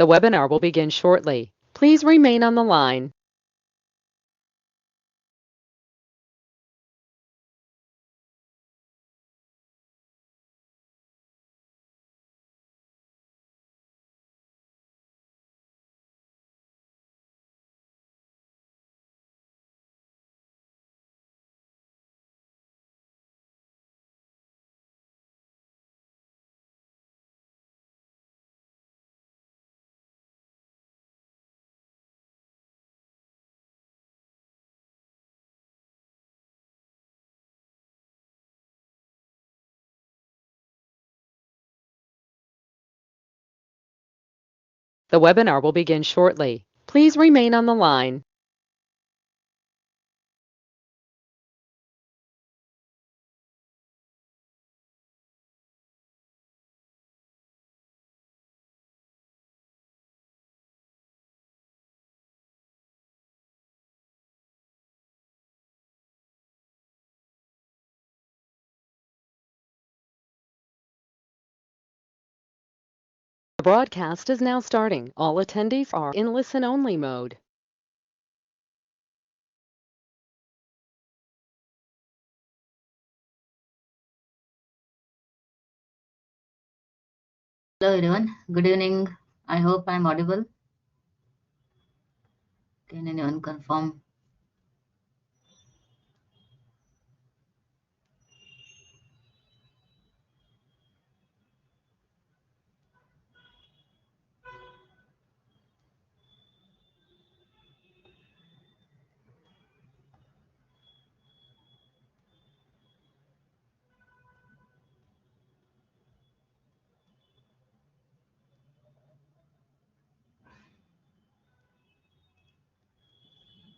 The webinar will begin shortly. Please remain on the line. The webinar will begin shortly. Please remain on the line. The broadcast is now starting. All attendees are in listen-only mode. Hello everyone, good evening. I hope I'm audible. Can anyone confirm?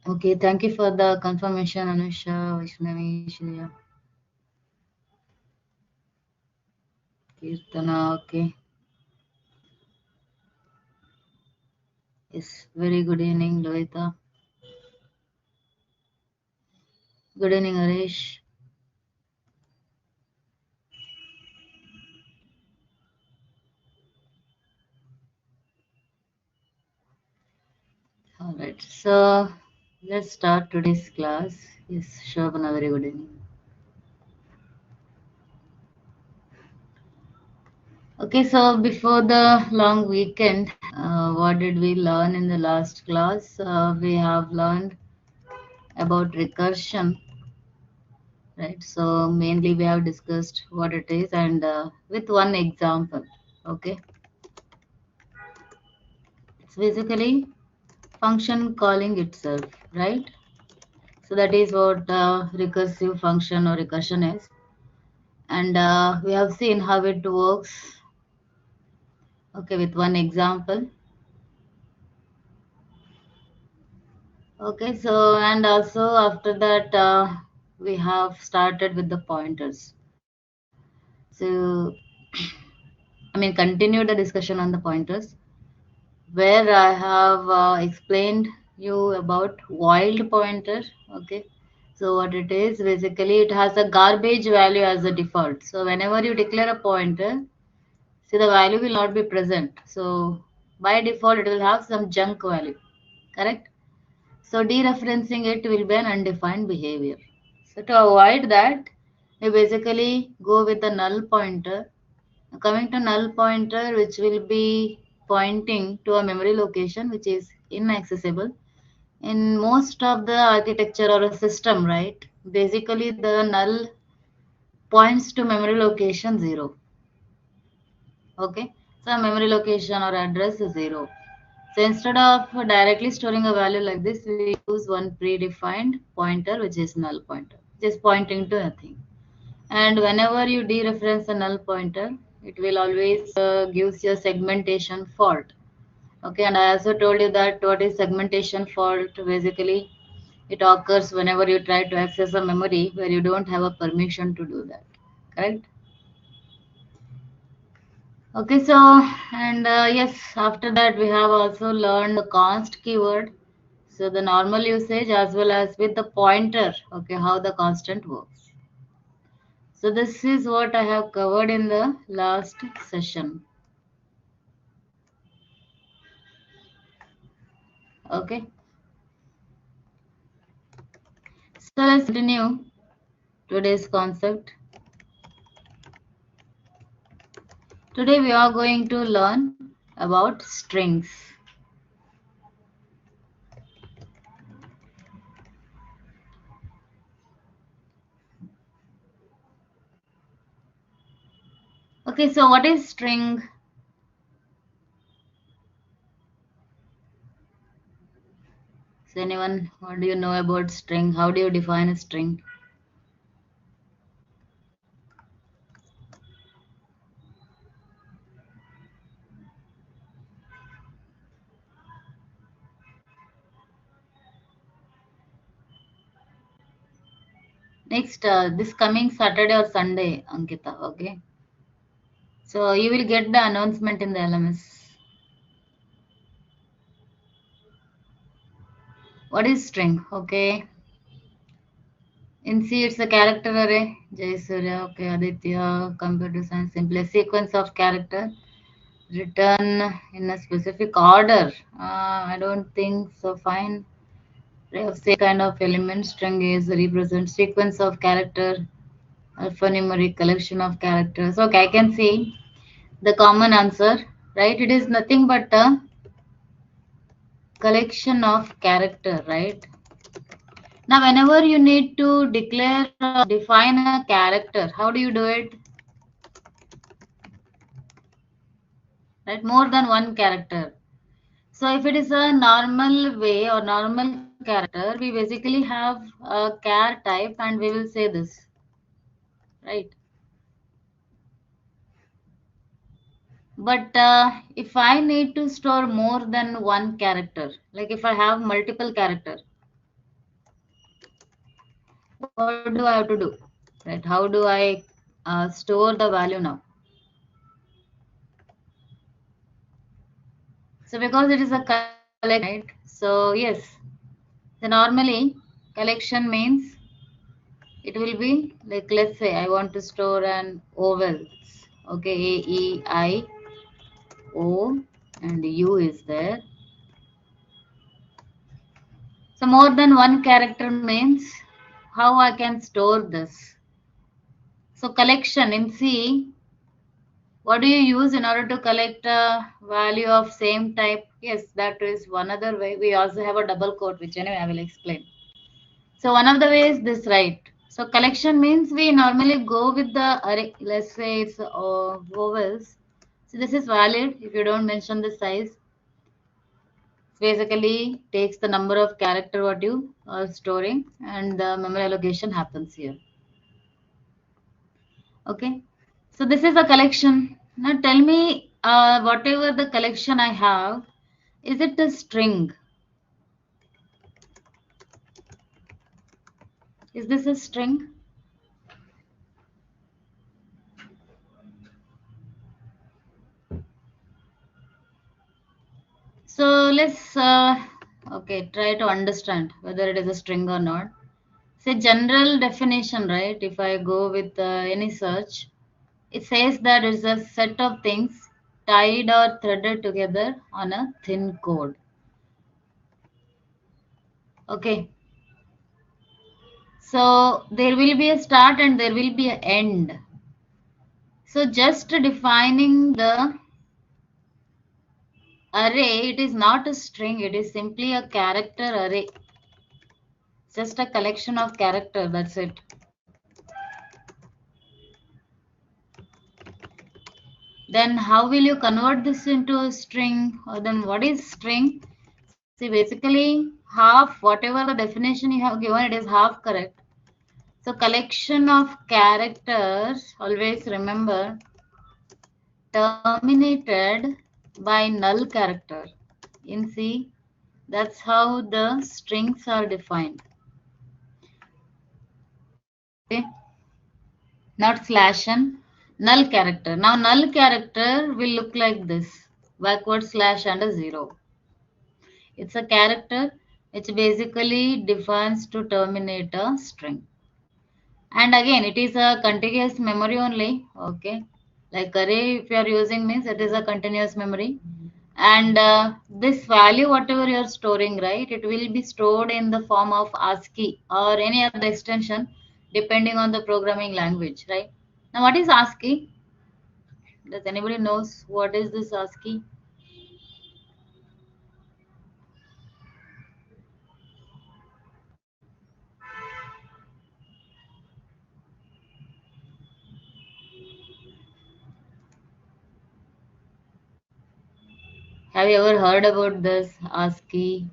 Okay, thank you for the confirmation, Anusha, Vaishnavi, Shreya, Kirtana. Okay, yes, very good evening, Loita. Good evening, Harish. All right, so let's start today's class. Yes, Shobana, very good evening. Okay, so before the long weekend, what did we learn in the last class? We have learned about recursion, right? So mainly we have discussed what it is and with one example. Okay, it's basically function calling itself, right? So that is what recursive function or recursion is, and we have seen how it works. Okay, with one example. Okay, so and also after that we have started with the pointers. So I mean continue the discussion on the pointers where I have explained you about wild pointer. Okay, so what it is basically it has a garbage value as a default. So whenever you declare a pointer, see the value will not be present. So by default it will have some junk value, correct? So dereferencing it will be an undefined behavior. So to avoid that, we basically go with a null pointer. Coming to null pointer, which will be pointing to a memory location which is inaccessible. In most of the architecture or a system, right? Basically, the null points to memory location 0. Okay, so memory location or address is 0. So instead of directly storing a value like this, we use one predefined pointer which is null pointer, just pointing to nothing. And whenever you dereference a null pointer, it will always gives you a segmentation fault. Okay, and I also told you that what is segmentation fault? Basically, it occurs whenever you try to access a memory where you don't have a permission to do that. Correct? Okay, so and yes, after that we have also learned the const keyword. So the normal usage as well as with the pointer. Okay, how the constant works. So this is what I have covered in the last session. Okay. So let's continue today's concept. Today we are going to learn about strings. Okay, so what is string? So anyone, what do you know about string? How do you define a string? Next, this coming Saturday or Sunday, Ankita, okay? So you will get the announcement in the LMS. What is string? Okay. In C, it's a character array. Jai Surya, okay, Aditya, computer science, simply a sequence of character written in a specific order. I don't think so. Fine. We have same kind of element. String is represent sequence of character, alphanumeric collection of characters. Okay, I can see the common answer, right? It is nothing but a collection of character, right? Now, whenever you need to declare or define a character, how do you do it? Right, more than one character. So if it is a normal way or normal character, we basically have a char type and we will say this, right? But if I need to store more than one character, like if I have multiple character, what do I have to do? Right? How do I store the value now? So because it is a collection, right? So yes, the normally collection means it will be like, let's say I want to store an vowels. Okay, A, E, I, O, and U is there. So more than one character means how I can store this. So collection in C, what do you use in order to collect a value of same type? Yes, that is one other way. We also have a double quote, which anyway I will explain. So one of the ways this, right? So collection means we normally go with the array. Let's say it's vowels. So this is valid if you don't mention the size. Basically takes the number of character what you are storing and the memory allocation happens here. Okay. So this is a collection. Now tell me whatever the collection I have, is it a string? Is this a string? So let's okay, try to understand whether it is a string or not. Say general definition, right? If I go with any search, it says that it's a set of things tied or threaded together on a thin cord. Okay. So there will be a start and there will be an end. So just defining the array, it is not a string, it is simply a character array. Just a collection of character, that's it. Then how will you convert this into a string? Or then what is string? See, basically half, whatever the definition you have given, it is half correct. So collection of characters, always remember, terminated by null character. In C, that's how the strings are defined. Okay, not slash and null character. Now null character will look like this, backward slash and a zero. It's a character which basically defines to terminate a string. And again, it is a contiguous memory only. Okay, like array if you are using means it is a continuous memory. And this value, whatever you're storing, right, it will be stored in the form of ASCII or any other extension depending on the programming language, right? Now, what is ASCII? Does anybody knows what is this ASCII? Have you ever heard about this ASCII?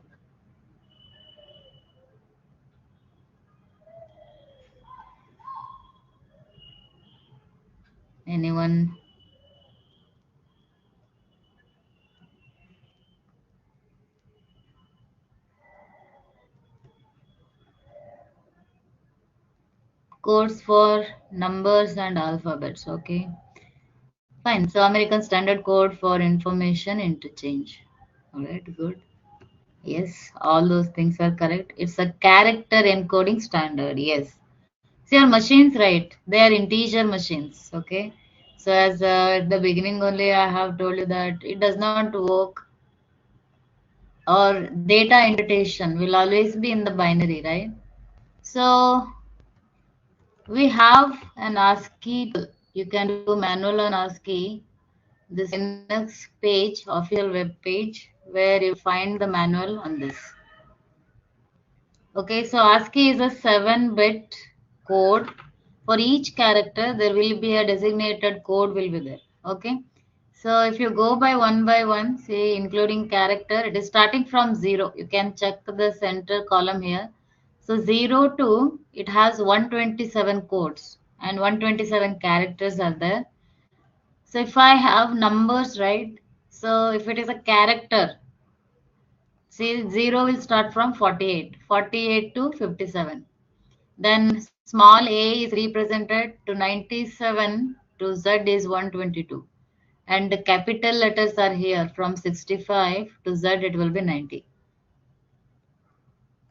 Anyone? Codes for numbers and alphabets. Okay, fine. So American Standard Code for Information Interchange. All right, good. Yes, all those things are correct. It's a character encoding standard. Yes. See, your machines, right? They are integer machines. Okay. So as at the beginning only, I have told you that it does not work, or data interpretation will always be in the binary, right? So we have an ASCII tool. You can do manual on ASCII. This Linux page, official web page, where you find the manual on this. Okay, so ASCII is a 7-bit code. For each character, there will be a designated code will be there. Okay, so if you go by one, say including character, it is starting from 0. You can check the center column here. So 0 to it has 127 codes and 127 characters are there. So if I have numbers, right? So if it is a character, see 0 will start from 48, 48 to 57. Then small a is represented to 97 to z is 122. And the capital letters are here from 65 to z it will be 90.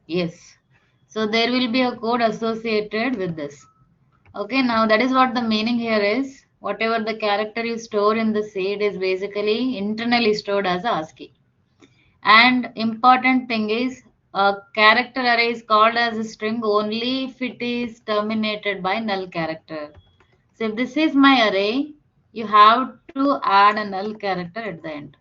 Yes. So there will be a code associated with this. Okay, now that is what the meaning here is. Whatever the character you store in the seed is basically internally stored as ASCII. And important thing is a character array is called as a string only if it is terminated by null character. So if this is my array, you have to add a null character at the end.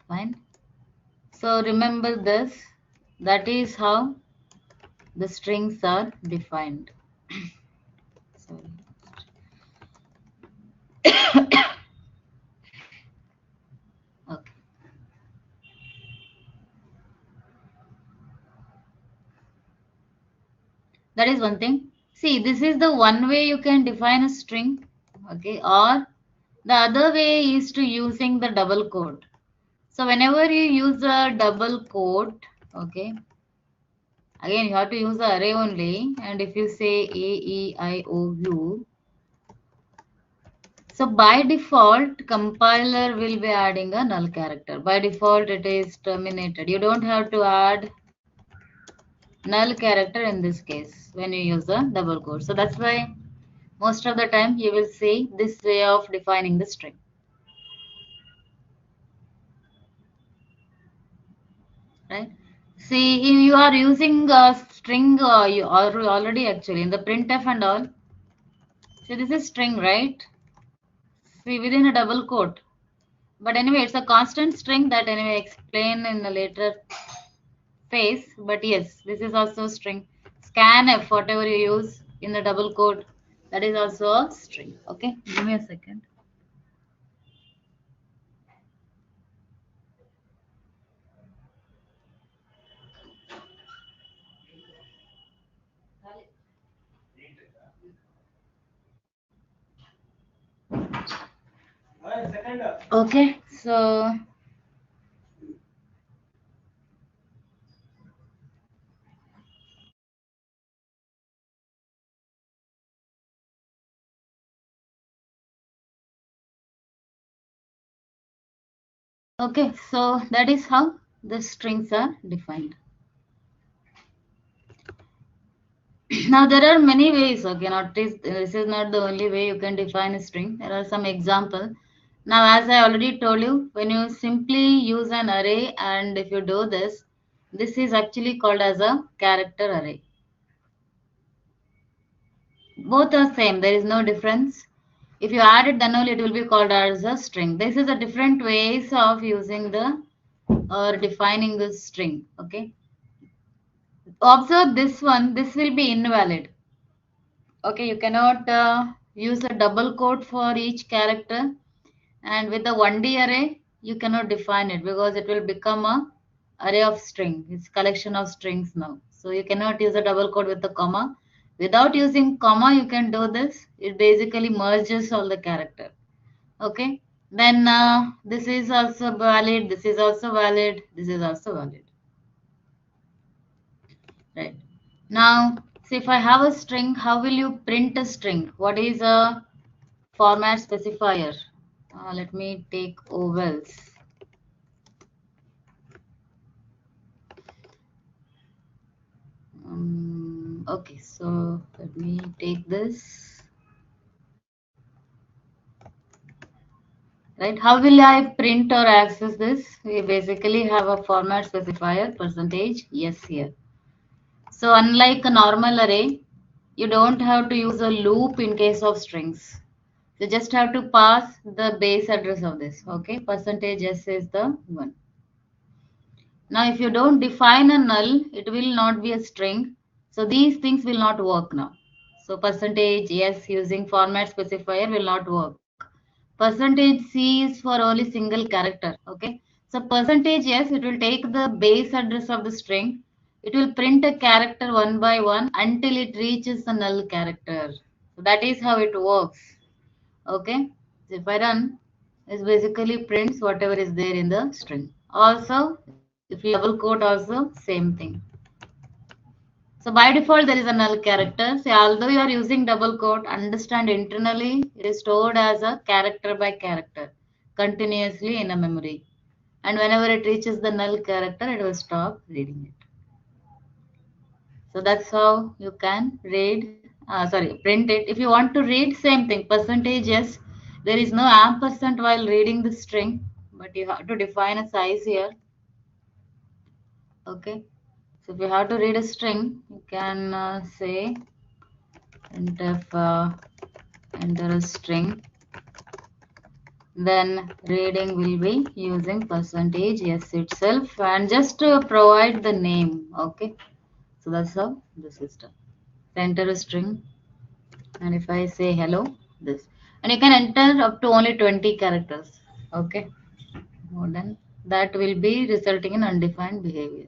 Fine. So remember this. That is how the strings are defined. Sorry. Okay. That is one thing. See, this is the one way you can define a string. Okay. Or the other way is to using the double quote. So whenever you use a double quote, okay, again you have to use the array only. And if you say A, E, I, O, U, so by default, compiler will be adding a null character. By default, it is terminated. You don't have to add null character in this case when you use a double quote. So that's why most of the time you will see this way of defining the string. Right? See, if you are using a string, you are already actually in the printf and all. So this is string, right? See, within a double quote. But anyway, it's a constant string that anyway explain in the later phase. But yes, this is also string. Scanf, whatever you use in the double quote, that is also a string. Okay, give me a second. Okay, so okay, so that is how the strings are defined. Now there are many ways. Okay, not this is not the only way you can define a string. There are some example. Now, as I already told you, when you simply use an array, and if you do this, this is actually called as a character array. Both are same. There is no difference. If you add it, then only it will be called as a string. This is a different ways of using the or defining the string. Okay. Observe this one. This will be invalid. Okay, you cannot use a double quote for each character, and with the 1D array you cannot define it because it will become a array of string. It's collection of strings now, so you cannot use a double quote with the comma. Without using comma you can do this. It basically merges all the character. Okay, then this is also valid, this is also valid, this is also valid, right? Now, see, if I have a string, how will you print a string? What is a format specifier? Let me take ovals. Okay, so let me take this. Right, how will I print or access this? We basically have a format specifier percentage yes here. So unlike a normal array, you don't have to use a loop in case of strings. You just have to pass the base address of this. Okay, percentage s is the one. Now, if you don't define a null, it will not be a string. So these things will not work now. So percentage yes using format specifier will not work. Percentage C is for only single character. Okay. So percentage yes, it will take the base address of the string. It will print a character one by one until it reaches the null character. So that is how it works. Okay. So if I run, it basically prints whatever is there in the string. Also, if you double quote also, same thing. So by default, there is a null character. So although you are using double quote, understand internally it is stored as a character by character continuously in a memory. And whenever it reaches the null character, it will stop reading it. So that's how you can read, print it. If you want to read, same thing, percentage yes. There is no ampersand while reading the string, but you have to define a size here. Okay. So if you have to read a string, you can say printf enter a string. Then reading will be using percentage yes itself and just provide the name. Okay. So that's how this is done. Enter a string, and if I say hello, this, and you can enter up to only 20 characters. Okay. More than that will be resulting in undefined behavior.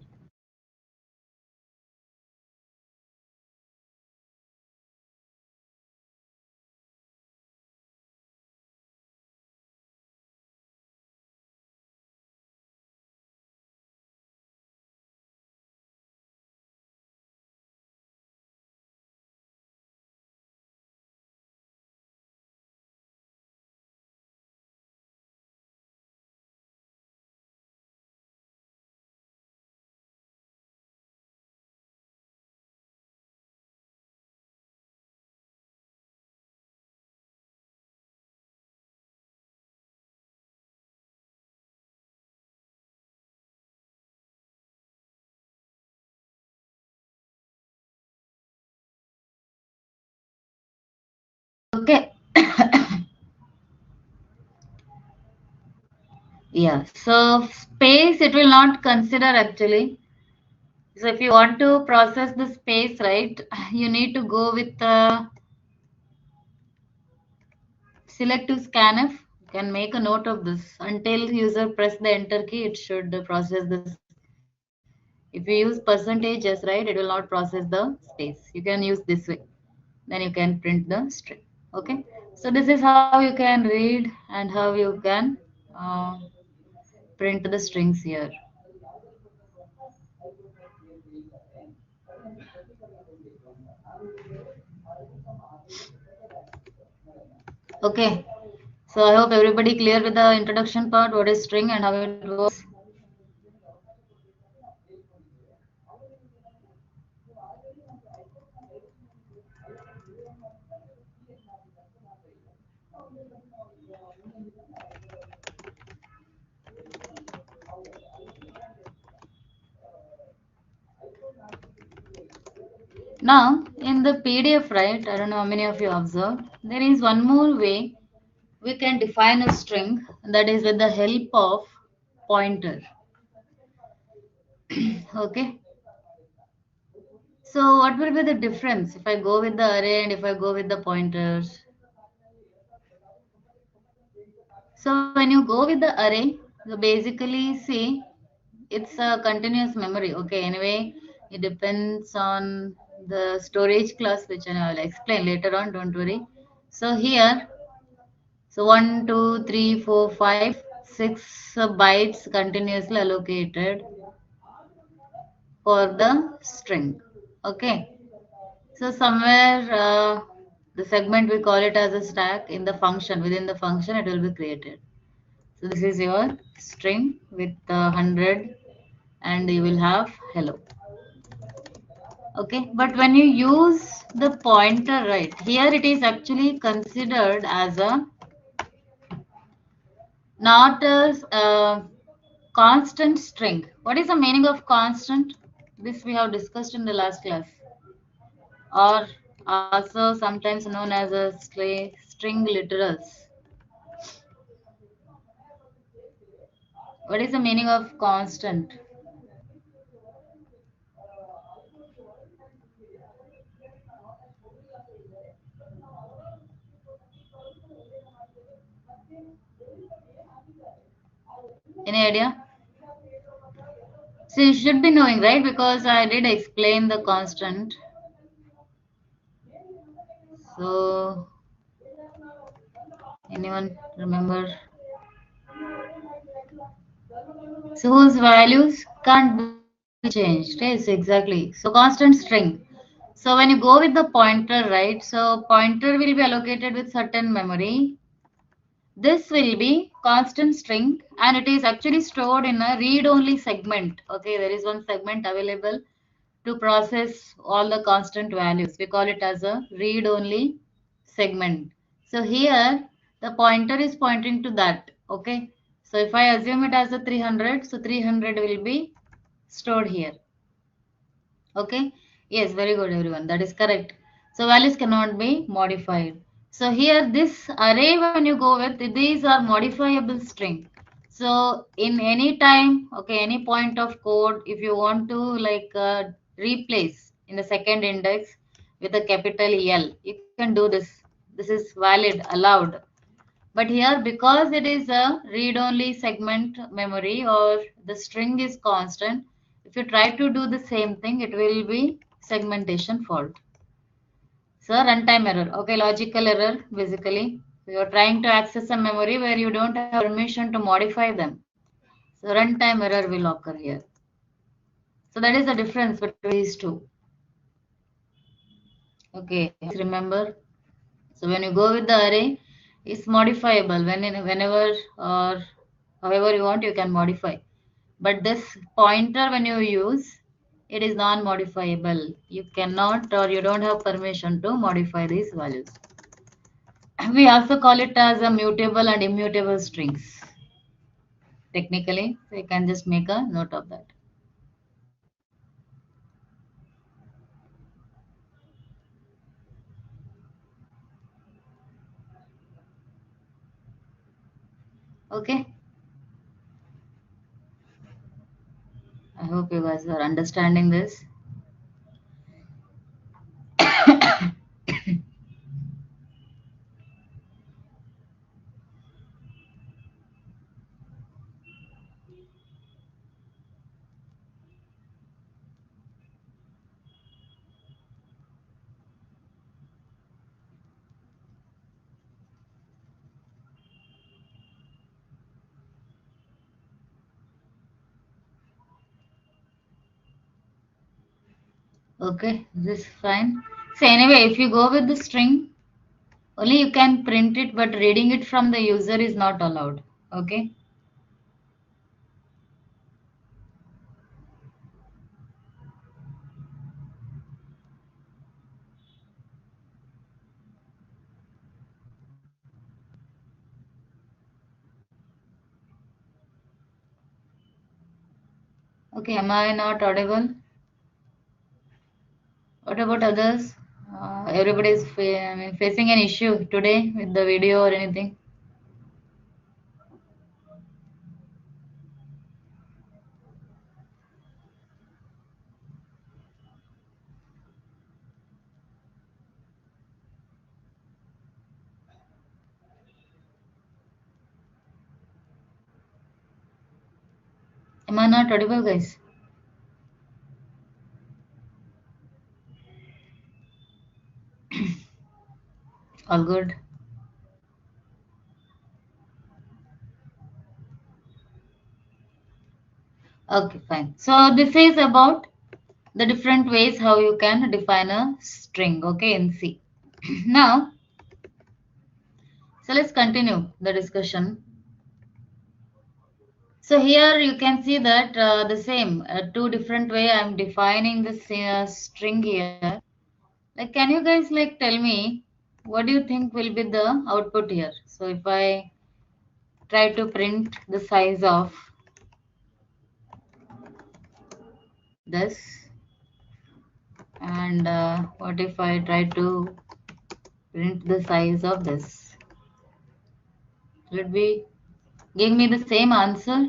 Okay. Yeah, so space it will not consider actually. So if you want to process the space, right, you need to go with selective scanf. You can make a note of this. Until user press the enter key, it should process the space. If you use percentage yes, right, it will not process the space. You can use this way. Then you can print the string. Okay. So this is how you can read and how you can uh, print the strings here. Okay. So I hope everybody clear with the introduction part, what is string and how it works. Now, in the PDF, right, I don't know how many of you observed, there is one more way we can define a string, that is with the help of pointer. Okay. So what will be the difference if I go with the array and if I go with the pointers? So when you go with the array, you basically see it's a continuous memory. Okay, anyway, it depends on the storage class, which I will explain later on, don't worry. So here, so 1, 2, 3, 4, 5, 6 bytes continuously allocated for the string. Okay, so somewhere the segment we call it as a stack in the function, within the function it will be created. So this is your string with 100 and you will have hello. Okay, but when you use the pointer, right, here it is actually considered as a not as a constant string. What is the meaning of constant? This we have discussed in the last class, or also sometimes known as a string literals. What is the meaning of constant? Any idea? So you should be knowing, right? Because I did explain the constant. So anyone remember? So whose values can't be changed. Yes, exactly. So constant string. So when you go with the pointer, right? So pointer will be allocated with certain memory. This will be constant string and it is actually stored in a read-only segment. Okay, there is one segment available to process all the constant values. We call it as a read-only segment. So here the pointer is pointing to that. Okay, so if I assume it as a 300, so 300 will be stored here. Okay, yes, very good everyone, that is correct. So values cannot be modified. So here this array, when you go with, these are modifiable string. So in any time, okay, any point of code, if you want to like replace in the second index with a capital L, you can do this. This is valid, allowed. But here, because it is a read-only segment memory or the string is constant, if you try to do the same thing, it will be segmentation fault. So runtime error. Okay, logical error basically. So you're trying to access a memory where you don't have permission to modify them. So runtime error will occur here. So that is the difference between these two. Okay, remember. So when you go with the array, it's modifiable whenever or however you want, you can modify. But this pointer, when you use, it is non-modifiable. You cannot or you don't have permission to modify these values. We also call it as a mutable and immutable strings. Technically, so you can just make a note of that. Okay. I hope you guys are understanding this. Okay, this is fine. So anyway, if you go with the string, only you can print it, but reading it from the user is not allowed. Okay. Okay, am I not audible? What about about others? Everybody is facing an issue today with the video or anything? Am I not audible, guys? All good. Okay, fine. So this is about the different ways how you can define a string, okay, in C. Now, so let's continue the discussion. So here you can see that the same two different way I'm defining this string here. Like, can you guys like tell me what do you think will be the output here? So if I try to print the size of this, and what if I try to print the size of this? Will it be give me the same answer?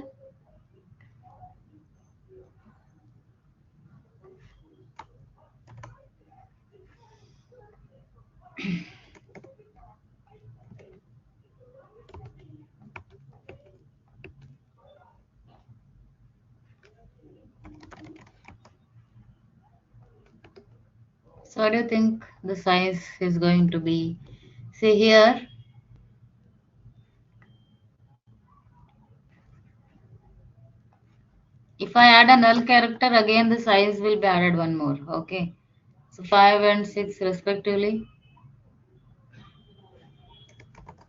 So what do you think the size is going to be? See here, if I add a null character, again the size will be added one more. Okay. So 5 and 6 respectively.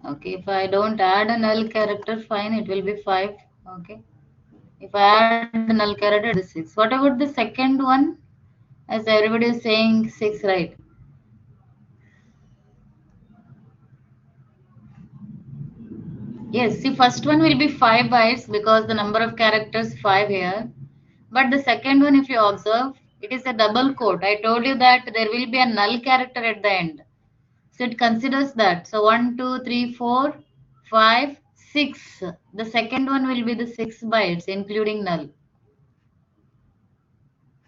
Okay. If I don't add a null character, fine, it will be 5. Okay. If I add a null character, it will be 6. What about the second one? As everybody is saying 6, right? Yes. See, first one will be 5 bytes because the number of characters 5 here. But the second one, if you observe, it is a double quote. I told you that there will be a null character at the end. So it considers that. So 1, 2, 3, 4, 5, 6. The second one will be the 6 bytes, including null.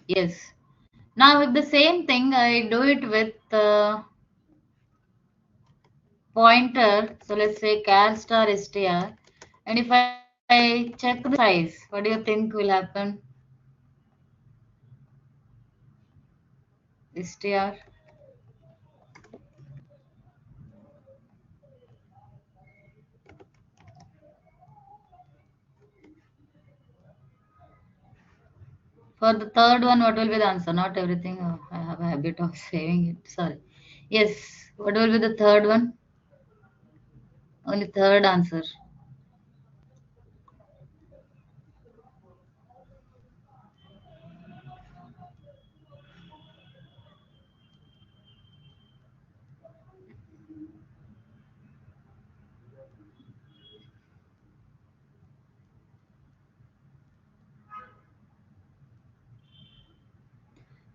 Yes. Now, if the same thing, I do it with pointer. So let's say char star str. And if I check the size, what do you think will happen? Str. For the third one, what will be the answer? Not everything. Oh, I have a habit of saving it. Sorry. Yes. What will be the third one? Only third answer.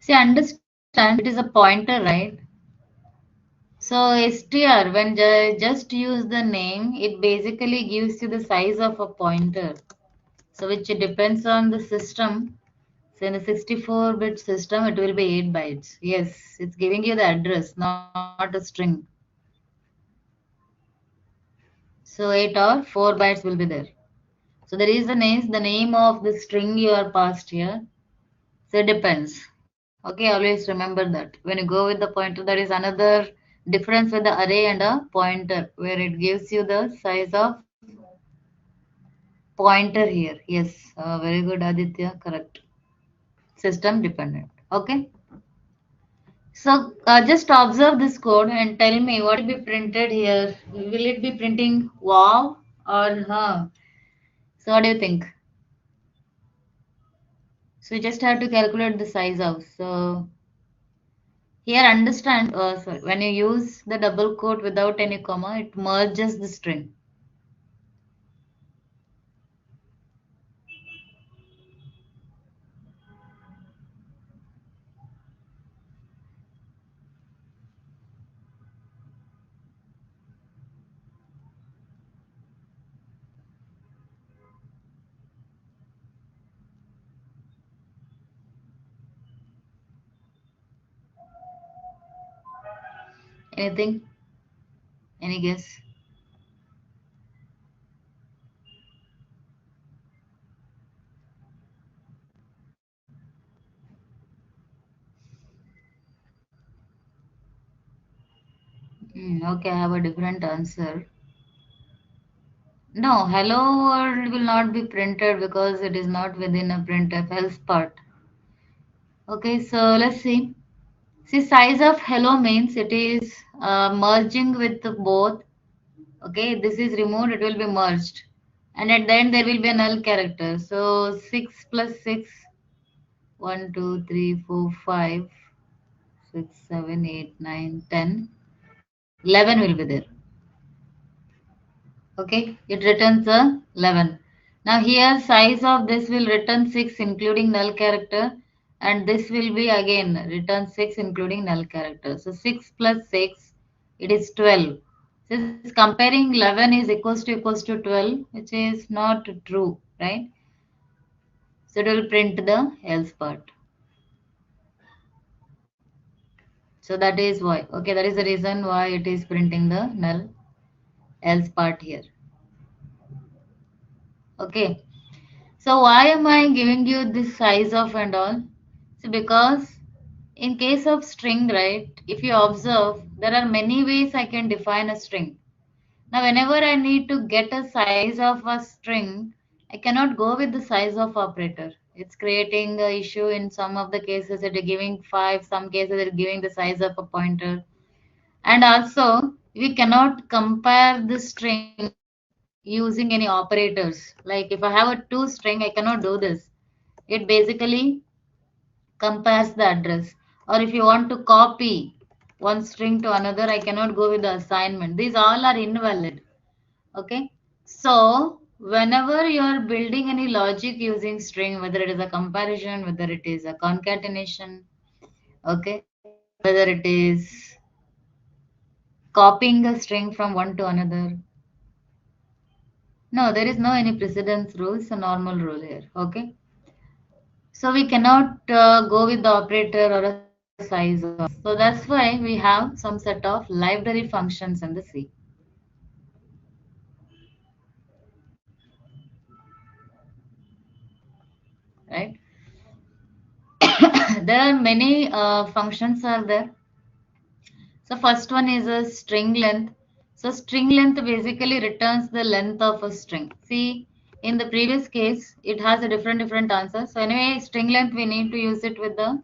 See, understand it is a pointer, right? So str, when just use the name, it basically gives you the size of a pointer. So which depends on the system. So in the 64-bit system, it will be 8 bytes. Yes, it's giving you the address, not a string. So 8 or 4 bytes will be there. So the reason is the name of the string you are passed here. So it depends. Okay, always remember that. When you go with the pointer, there is another difference with the array and a pointer where it gives you the size of pointer here. Yes, very good, Aditya. Correct. System dependent. Okay. So just observe this code and tell me what will be printed here. Will it be printing wow or huh? So what do you think? So you just have to calculate the size of. So here understand, sorry, when you use the double quote without any comma, it merges the string. Anything? Any guess? Okay, I have a different answer. No, hello world will not be printed because it is not within a printf else part. Okay, so let's see. See, size of hello means it is merging with both. Okay, this is removed, it will be merged. And at the end, there will be a null character. So 6 plus 6, 1, 2, 3, 4, 5, 6, 7, 8, 9, 10, 11 will be there. Okay, it returns a 11. Now here size of this will return 6 including null character, and this will be again return 6 including null character. So 6 plus 6, it is 12. Since comparing 11 is equals to 12, which is not true, right? So it will print the else part. So that is why. Okay, that is the reason why it is printing the null else part here. Okay. So why am I giving you this size of and all? So because in case of string, right, if you observe, there are many ways I can define a string. Now, whenever I need to get a size of a string, I cannot go with the size of operator. It's creating a issue in some of the cases. It is giving 5, some cases it is giving the size of a pointer. And also, we cannot compare the string using any operators. Like if I have a two string, I cannot do this. It basically compares the address. Or if you want to copy one string to another, I cannot go with the assignment. These all are invalid. Okay. So whenever you are building any logic using string, whether it is a comparison, whether it is a concatenation, okay, whether it is copying a string from one to another. No, there is no any precedence rule. It's a normal rule here. Okay. So we cannot go with the operator or a size of. So that's why we have some set of library functions in the C, right? There are many functions are there. So first one is a string length. So string length basically returns the length of a string. See, in the previous case, it has a different answer. So anyway, string length we need to use it with the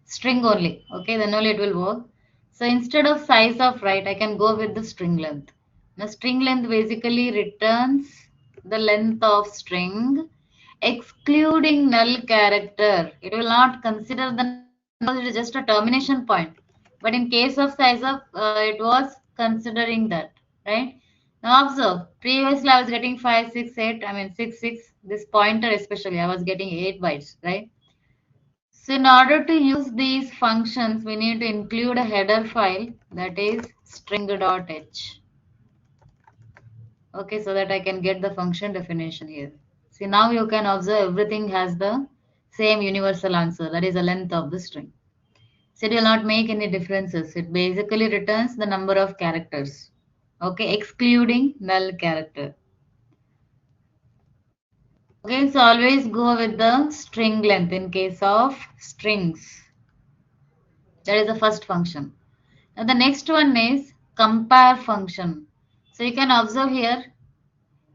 string only. Okay, then only it will work. So instead of size of right, I can go with the string length. Now string length basically returns the length of string excluding null character. It will not consider the null, it is just a termination point. But in case of size of, it was considering that, right? Now observe, previously I was getting 5, 6, 8, I mean 6, 6, this pointer especially, I was getting 8 bytes, right? So in order to use these functions, we need to include a header file that is string.h. Okay, so that I can get the function definition here. See, now you can observe everything has the same universal answer, that is the length of the string. So it will not make any differences. It basically returns the number of characters. Okay, excluding null character. Okay, so always go with the string length in case of strings. That is the first function. Now the next one is compare function. So you can observe here.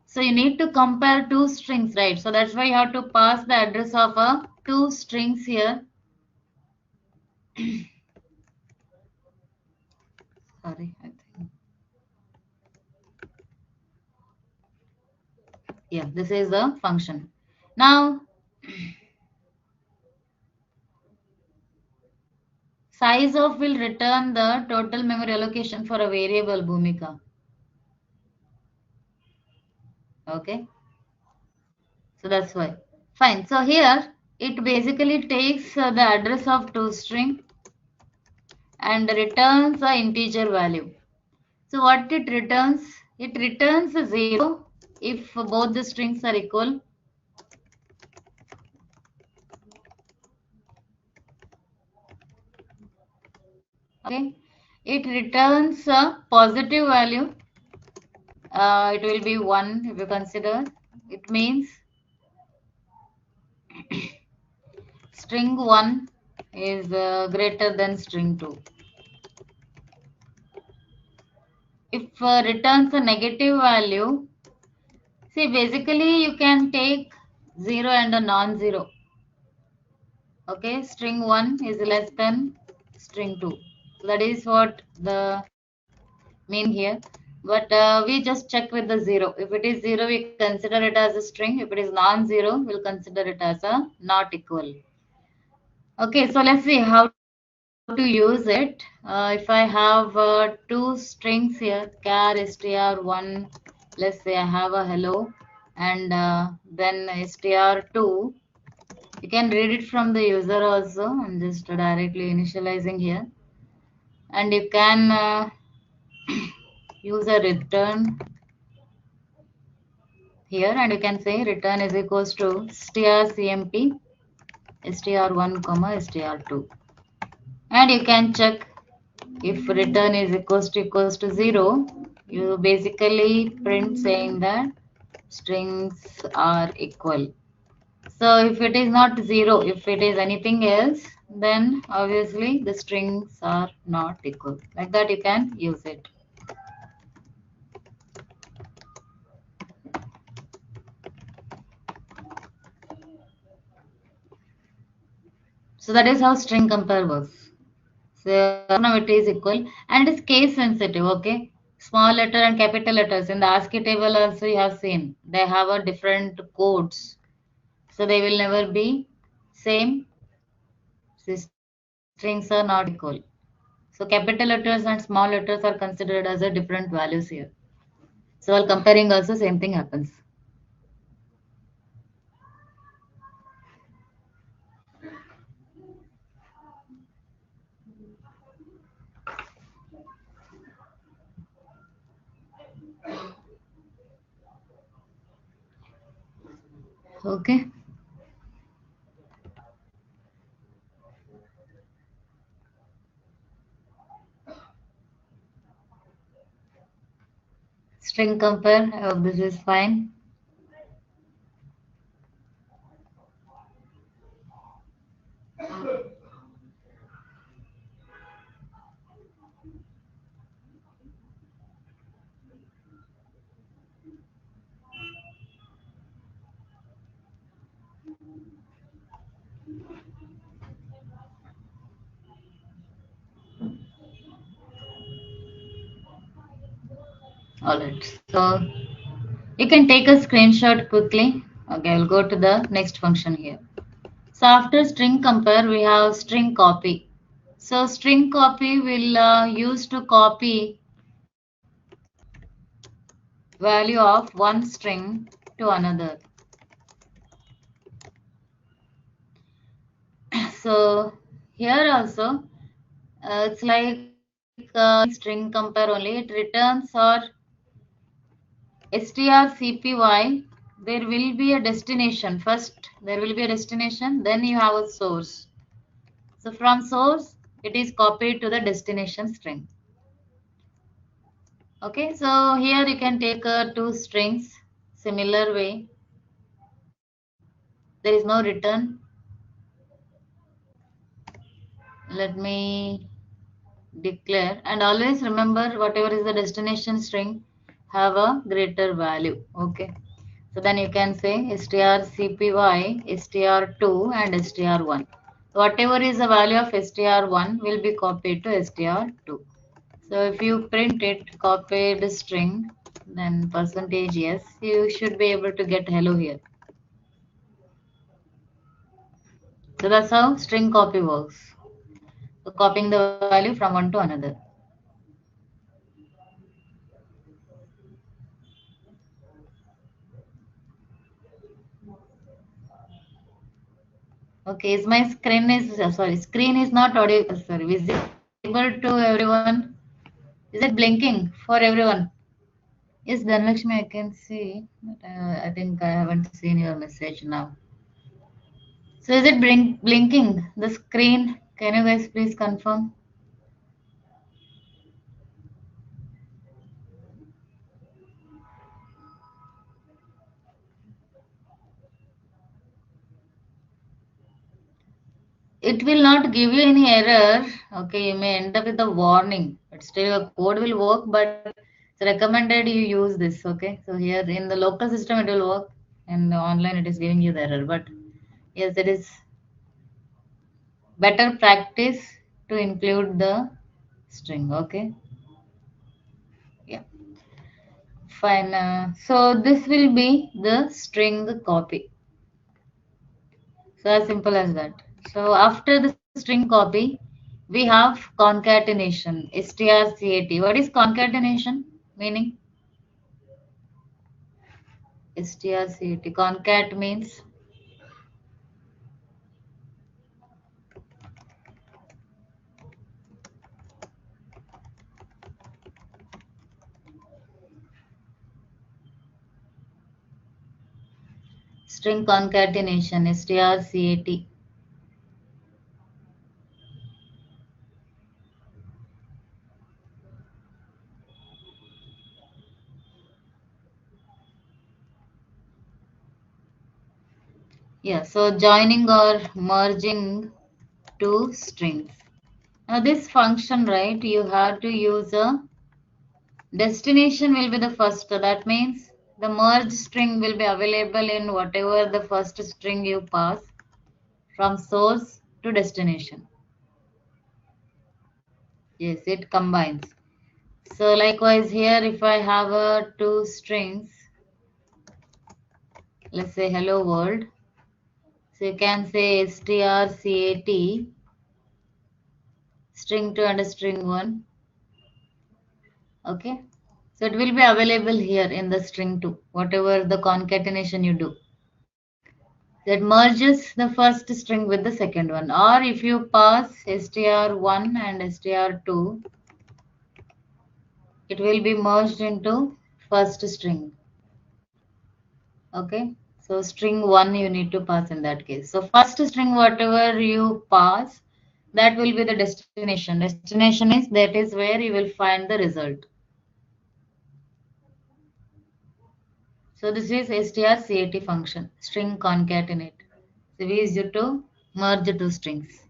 So you need to compare two strings, right? So that's why you have to pass the address of two strings here. Sorry, I think. Yeah, this is the function. Now, size of will return the total memory allocation for a variable Bhumika. Okay, so that's why. Fine. So here it basically takes the address of two string and returns the integer value. So what it returns? It returns a 0 if both the strings are equal. Okay, it returns a positive value. It will be 1 if you consider. It means string 1 is greater than string 2. If returns a negative value, see basically you can take 0 and a non-zero. Okay, string 1 is less than string 2. That is what the meaning here. But we just check with the 0. If it is 0, we consider it as a string. If it is non-zero, we'll consider it as a not equal. Okay, so let's see how to use it. If I have two strings here, char str1, let's say I have a hello, and then str2. You can read it from the user also. I'm just directly initializing here. And you can use a return here, and you can say return is equals to strcmp str1 comma str2, and you can check if return is equals to 0. You basically print saying that strings are equal. So if it is not 0, if it is anything else, then obviously the strings are not equal. Like that you can use it. So that is how string compare works. So now it is equal, and it is case sensitive. Okay, small letter and capital letters in the ASCII table also you have seen they have a different codes, so they will never be same. So strings are not equal. So capital letters and small letters are considered as a different values here. So while comparing also same thing happens. Okay. String compare. I hope this is fine. Alright. So you can take a screenshot quickly. Okay, I'll go to the next function here. So after string compare, we have string copy. So string copy will use to copy value of one string to another. So here also, it's like string compare only. It returns or strcpy. There will be a destination. First, there will be a destination. Then you have a source. So from source, it is copied to the destination string. Okay, so here you can take two strings similar way. There is no return. Let me declare, and always remember whatever is the destination string have a greater value. Okay, so then you can say strcpy, str2 and str1. Whatever is the value of str1 will be copied to str2. So if you print it, copy the string, then percentage yes, you should be able to get hello here. So that's how string copy works. So copying the value from one to another. Okay, is my screen is sorry, screen is not audio sorry visible to everyone. Is it blinking for everyone? Yes, Dhanlakshmi, I can see, but I think I haven't seen your message now. So is it blinking the screen? Can you guys please confirm? it will not give you any error. Okay, you may end up with a warning, but still your code will work, but it's recommended you use this. Okay, so here in the local system it will work, and online it is giving you the error. But yes, it is better practice to include the string. Okay, yeah, fine. So this will be the string copy. So as simple as that. So after the string copy, we have concatenation, strcat. What is concatenation? Meaning strcat. Concat means string concatenation, strcat. Yeah, so joining or merging two strings. Now this function, right, you have to use a destination will be the first. So that means the merge string will be available in whatever the first string you pass from source to destination. Yes, it combines. So likewise here, if I have two strings, let's say hello world. So you can say strcat string 2 and string 1. Okay. So it will be available here in the string 2, whatever the concatenation you do. That merges the first string with the second one. Or if you pass str1 and str2, it will be merged into first string. Okay, so string 1 you need to pass in that case. So first string whatever you pass, that will be the destination. Destination is, that is where you will find the result. So this is strcat function, string concatenate. So we use it to merge two strings.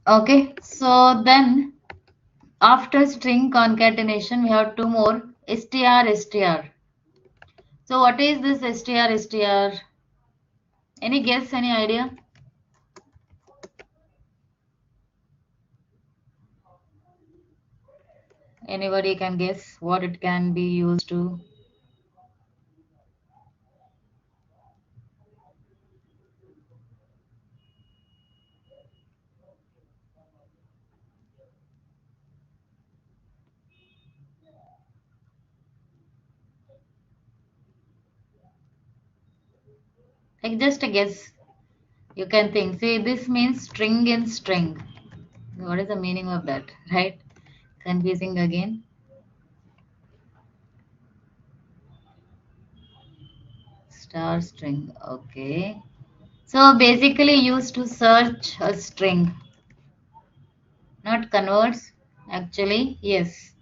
Okay, so then after string concatenation, we have two more, str. So what is this str? Any guess, any idea? Anybody can guess what it can be used to? Like just a guess. You can think. See, this means string in string. What is the meaning of that? Right? Confusing again. Star string. Okay. So basically used to search a string, not converts. Actually, yes.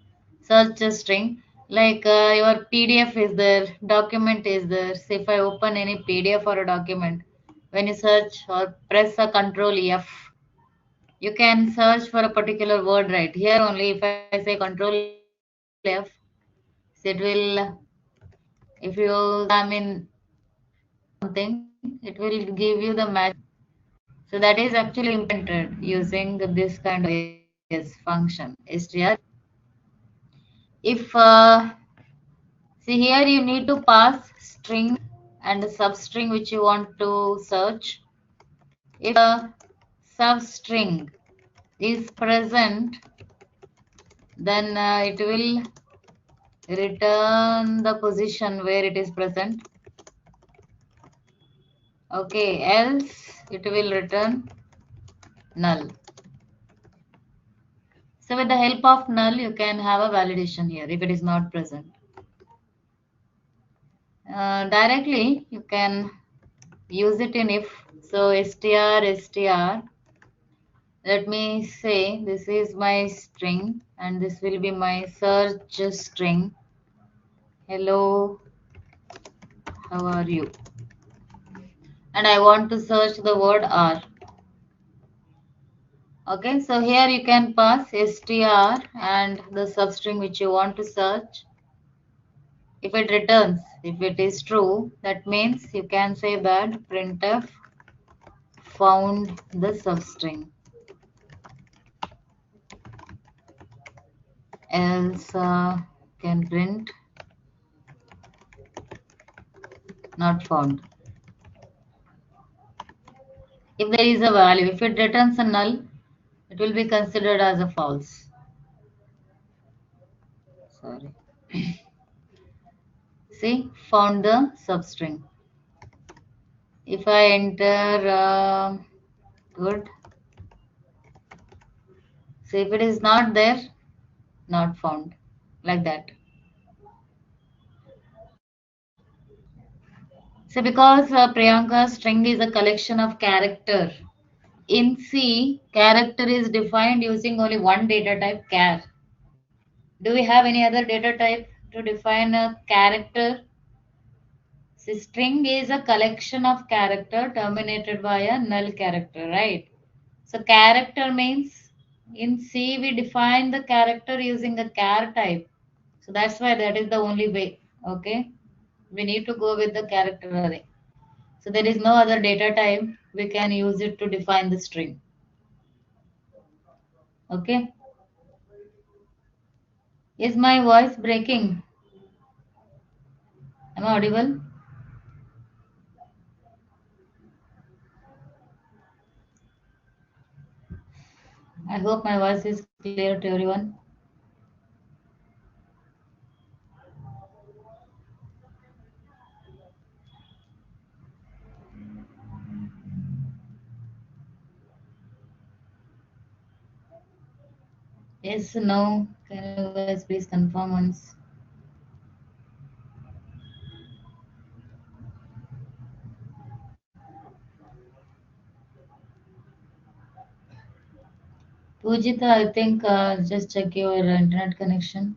Search a string. Like your PDF is there, document is there. So if I open any PDF or a document, when you search or press a control F, you can search for a particular word right here only. If I say control F, so it will, if you examine something, it will give you the match. So that is actually implemented using this kind of, yes, function str. If see here you need to pass string and the substring which you want to search. If the substring is present, then it will return the position where it is present. Okay, else it will return null. So with the help of null, you can have a validation here if it is not present. Directly, you can use it in if. So str Let me say this is my string and this will be my search string. Hello, how are you? And I want to search the word R. Okay, so here you can pass str and the substring which you want to search. If it returns, if it is true, that means you can say that printf found the substring. Else can print not found. If there is a value, if it returns a null, it will be considered as a false. Sorry. See, found the substring. If I enter good, see if it is not there, not found, like that. See, because Priyanka string is a collection of character. In C, character is defined using only one data type, char. Do we have any other data type to define a character? See, string is a collection of character terminated by a null character, right? So character means in C we define the character using a char type. So that's why that is the only way. Okay. We need to go with the character array. So there is no other data type. We can use it to define the string. Okay. Is my voice breaking? Am I audible? I hope my voice is clear to everyone. Yes, no. Can you guys please confirm once? Pujita, I think just check your internet connection.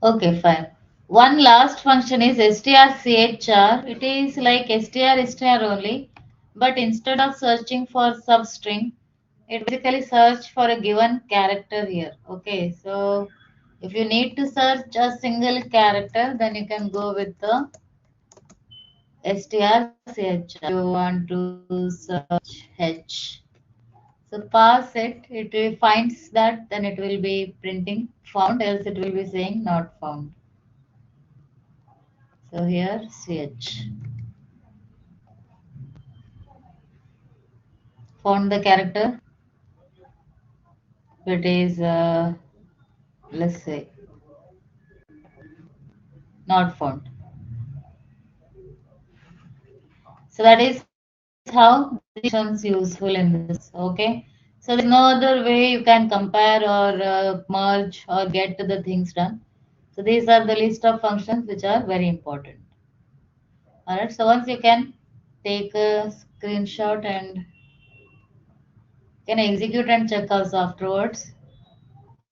Okay, fine. One last function is strchr. It is like str only, but instead of searching for substring, it basically search for a given character here. Okay, so if you need to search a single character, then you can go with the strchr. You want to search h. So pass it, it will finds that, then it will be printing found, else it will be saying not found. So here ch. Found the character. It is let's say not found. So that is how this becomes useful in this. Okay. So there's no other way you can compare or merge or get the things done. So these are the list of functions which are very important. Alright. So once you can take a screenshot and can execute and check also afterwards.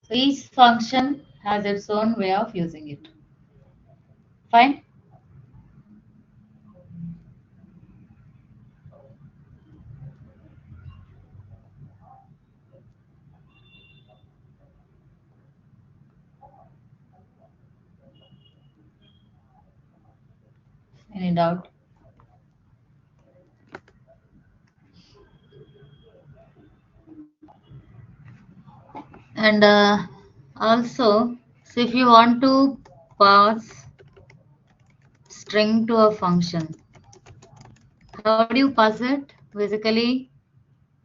So each function has its own way of using it. Fine. Any doubt? And also, so if you want to pass string to a function, how do you pass it? Basically,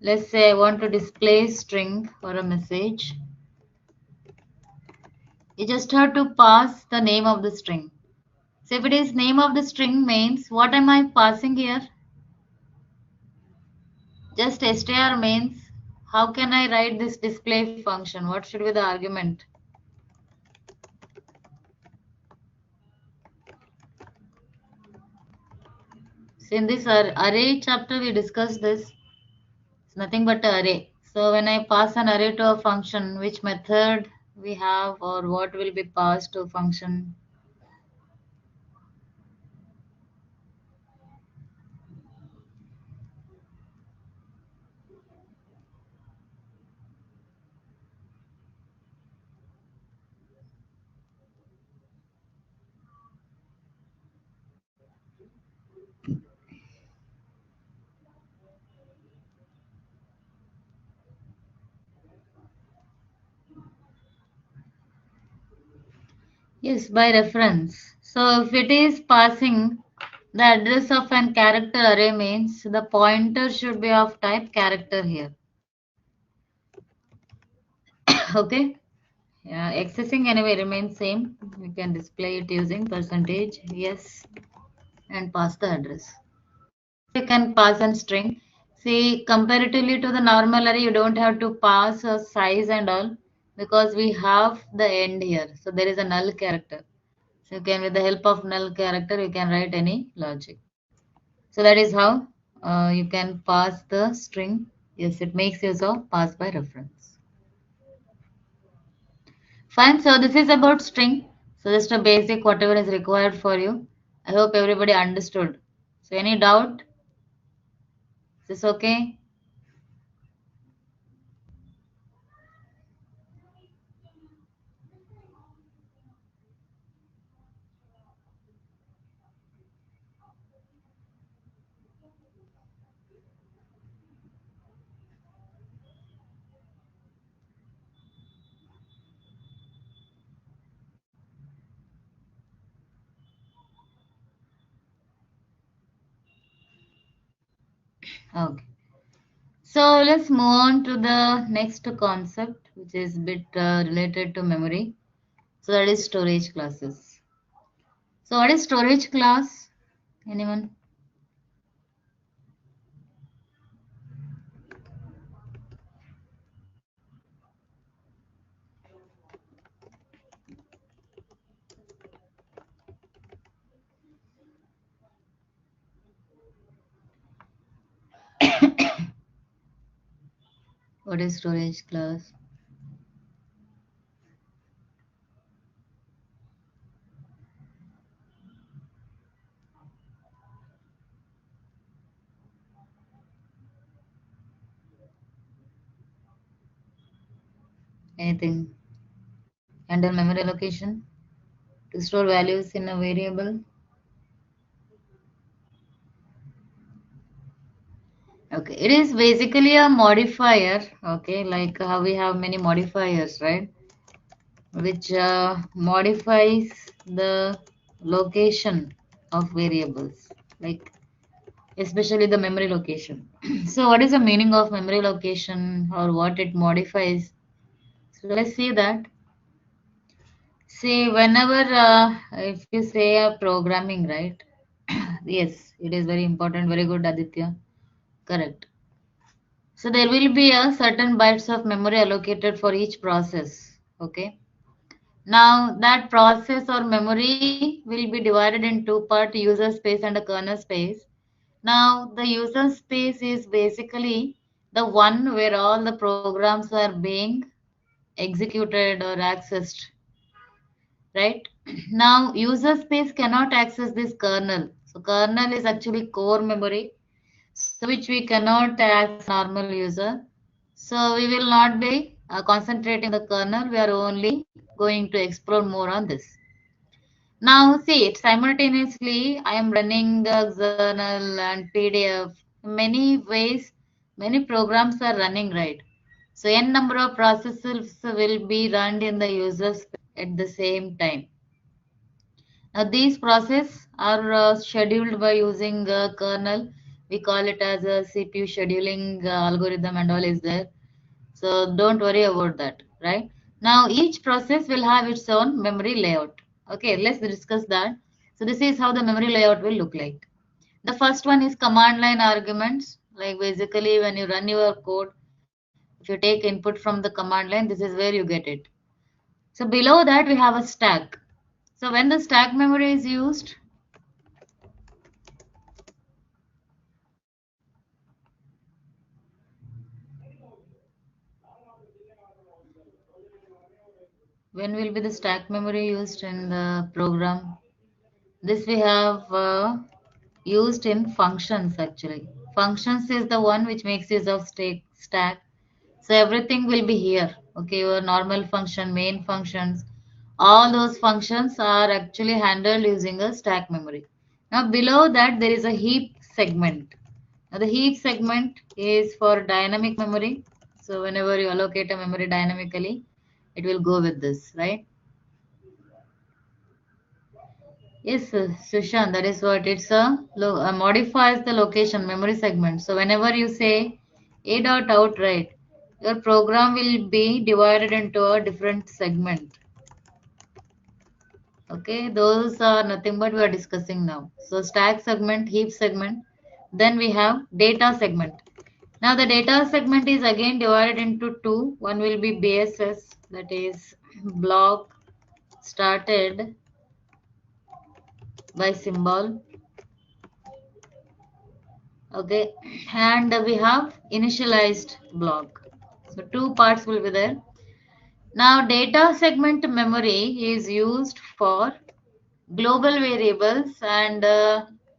let's say I want to display string or a message. You just have to pass the name of the string. So if it is name of the string means, what am I passing here? Just str means how can I write this display function? What should be the argument? So in this array chapter, we discussed this. It's nothing but an array. So when I pass an array to a function, which method we have or what will be passed to function? Yes, by reference. So if it is passing the address of an character array means the pointer should be of type character here. Okay. Yeah, accessing anyway remains same. We can display it using percentage yes and pass the address. Also you can pass a string. See, comparatively to the normal array, you don't have to pass a size and all because we have the end here. So there is a null character. So you can, with the help of null character, you can write any logic. So that is how you can pass the string. Yes, it makes use of pass by reference. Fine. So this is about string. So just a basic whatever is required for you. I hope everybody understood. So any doubt? Is this okay? Okay. So let's move on to the next concept, which is a bit related to memory. So that is storage classes. So what is storage class? Anyone? What is storage class? Anything? Handle memory allocation to store values in a variable. Okay, it is basically a modifier. Okay, like how we have many modifiers, right? Which modifies the location of variables, like especially the memory location. So, what is the meaning of memory location or what it modifies? So, let's see that. See, whenever if you say a programming, right? Yes, it is very important. Very good, Aditya. Correct. So there will be a certain bytes of memory allocated for each process. Okay. Now that process or memory will be divided in two parts, user space and a kernel space. Now the user space is basically the one where all the programs are being executed or accessed, right? Now user space cannot access this kernel. So kernel is actually core memory, so which we cannot access normal user. So we will not be concentrating the kernel. We are only going to explore more on this. Now see it simultaneously I am running the external and PDF. Many ways, many programs are running, right. So n number of processes will be run in the user space at the same time. Now these processes are scheduled by using kernel. We call it as a CPU scheduling algorithm and all is there. So don't worry about that, right? Now each process will have its own memory layout. Okay, let's discuss that. So this is how the memory layout will look like. The first one is command line arguments. Like basically when you run your code, If you take input from the command line, this is where you get it. So below that we have a stack. So when the stack memory is used, when will be the stack memory used in the program? This we have used in functions actually. Functions is the one which makes use of stack. So everything will be here. Okay, your normal function, main functions, all those functions are actually handled using a stack memory. Now below that there is a heap segment. Now the heap segment is for dynamic memory. So whenever you allocate a memory dynamically, it will go with this, right? Yes, Sushant, that is what it's modifies the location memory segment. So whenever you say a dot out, right, your program will be divided into a different segment. Okay, those are nothing but we are discussing now. So stack segment, heap segment, then we have data segment. Now the data segment is again divided into two. One will be BSS, that is block started by symbol. Okay, and we have initialized block. So two parts will be there. Now data segment memory is used for global variables and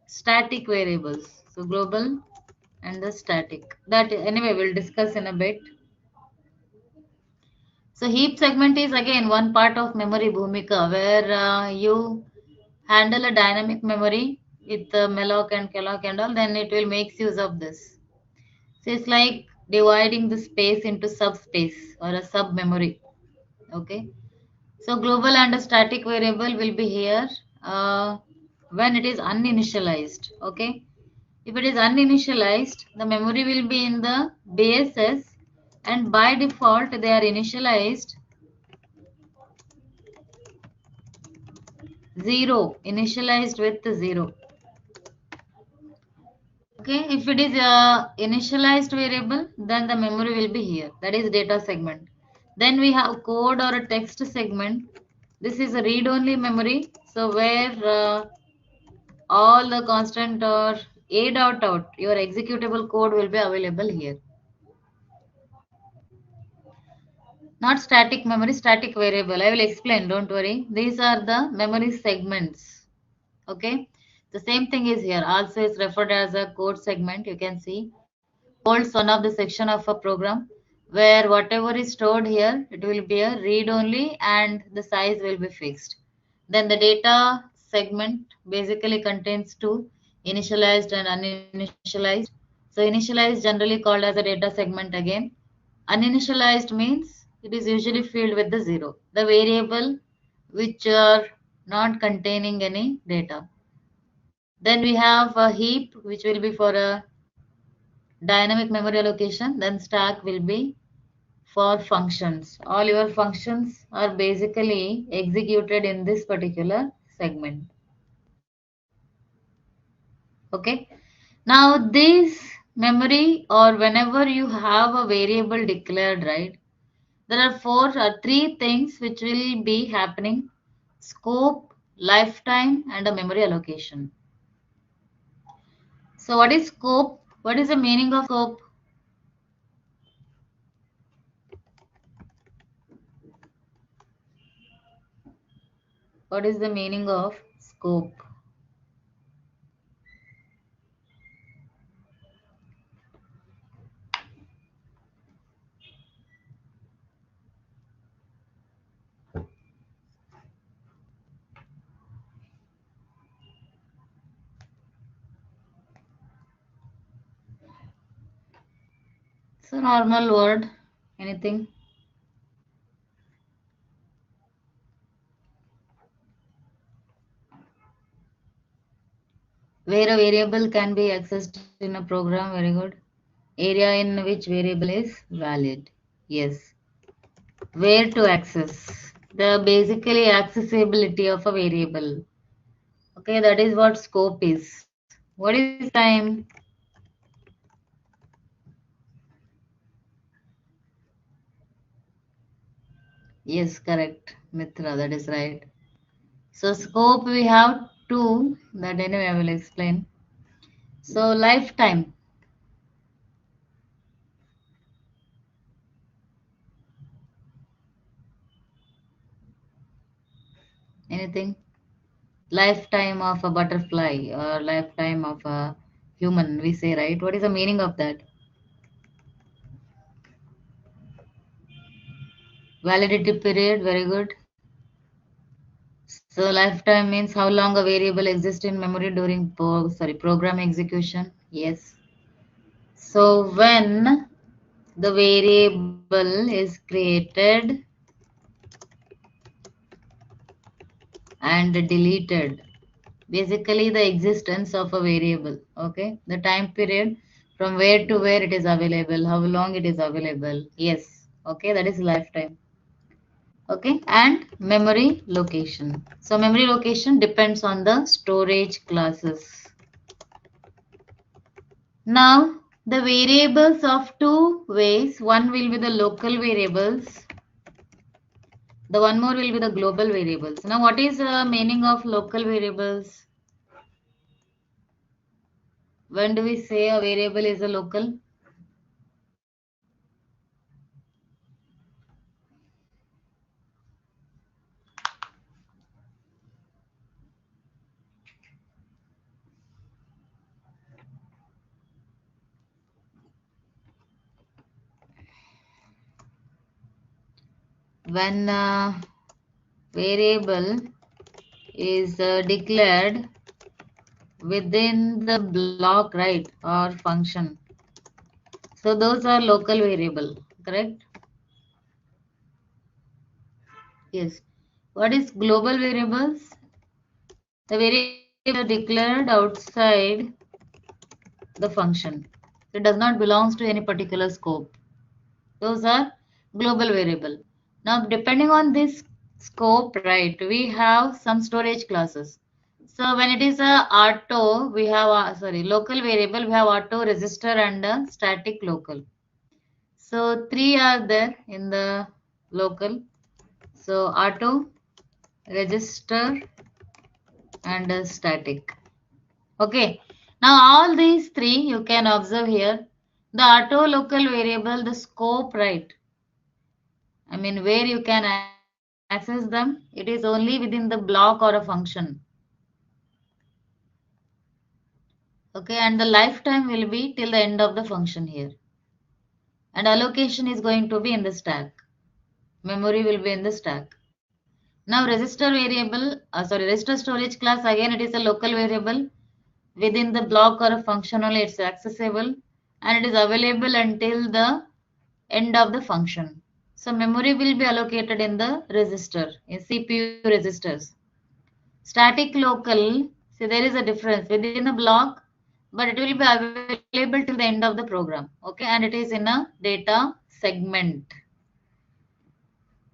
static variables. So global and the static. That anyway we'll discuss in a bit. So heap segment is again one part of memory bhumika where you handle a dynamic memory with malloc and calloc and all, then it will make use of this. So it's like dividing the space into subspace or a sub memory. Okay. So global and a static variable will be here when it is uninitialized. Okay. If it is uninitialized, the memory will be in the BSS and by default they are initialized 0, initialized with 0. Okay, if it is a initialized variable, then the memory will be here. That is data segment. Then we have code or a text segment. This is a read-only memory. So where all the constant or a dot out, your executable code will be available here. Not static memory, static variable. I will explain, don't worry. These are the memory segments. Okay. The same thing is here. Also is referred as a code segment. You can see holds one of the section of a program where whatever is stored here, it will be a read only and the size will be fixed. Then the data segment basically contains two, initialized and uninitialized. So initialized generally called as a data segment again. Uninitialized means it is usually filled with the zero, the variable which are not containing any data. Then we have a heap which will be for a dynamic memory allocation. Then stack will be for functions. All your functions are basically executed in this particular segment. Okay. Now this memory or whenever you have a variable declared, right, there are four or three things which will be happening: scope, lifetime, and a memory allocation. So what is scope? What is the meaning of scope? What is the meaning of scope? It's a normal word. Anything? Where a variable can be accessed in a program. Very good. Area in which variable is valid. Yes. Where to access? The basically accessibility of a variable. Okay, that is what scope is. What is time? Yes, correct. Mitra, that is right. So scope we have two that anyway I will explain. So lifetime, anything? Lifetime of a butterfly or lifetime of a human, we say, right? What is the meaning of that? Validity period, very good. So lifetime means how long a variable exists in memory during program execution. Yes. So when the variable is created and deleted, basically the existence of a variable. Okay, the time period from where to where it is available, how long it is available. Yes. Okay, that is lifetime. Okay, and memory location. So memory location depends on the storage classes. Now the variables of two ways, one will be the local variables, the one more will be the global variables. Now what is the meaning of local variables? When do we say a variable is a local? When variable is declared within the block, right, or function. So those are local variable, correct? Yes. What is global variables? The variable are declared outside the function. It does not belongs to any particular scope. Those are global variable. Now, depending on this scope, right, we have some storage classes. So when it is a auto, we have local variable, we have auto, register, and a static local. So three are there in the local. So auto, register, and static. Okay. Now all these three you can observe here. The auto local variable, the scope, right? I mean where you can access them, it is only within the block or a function. Okay, and the lifetime will be till the end of the function here. And allocation is going to be in the stack. Memory will be in the stack. Now register storage class, again it is a local variable. Within the block or a function only it's accessible and it is available until the end of the function. So memory will be allocated in the register, in CPU registers. Static local, see there is a difference within a block, but it will be available till the end of the program. Okay, and it is in a data segment.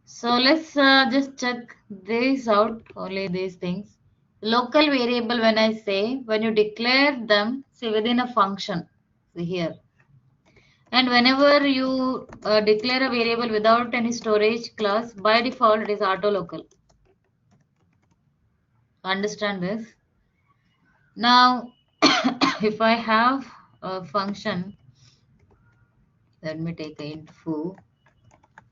So let's just check this out, only these things. Local variable, when I say, when you declare them, say within a function, see here. And whenever you declare a variable without any storage class, by default it is auto local. Understand this? Now, if I have a function, let me take a int foo.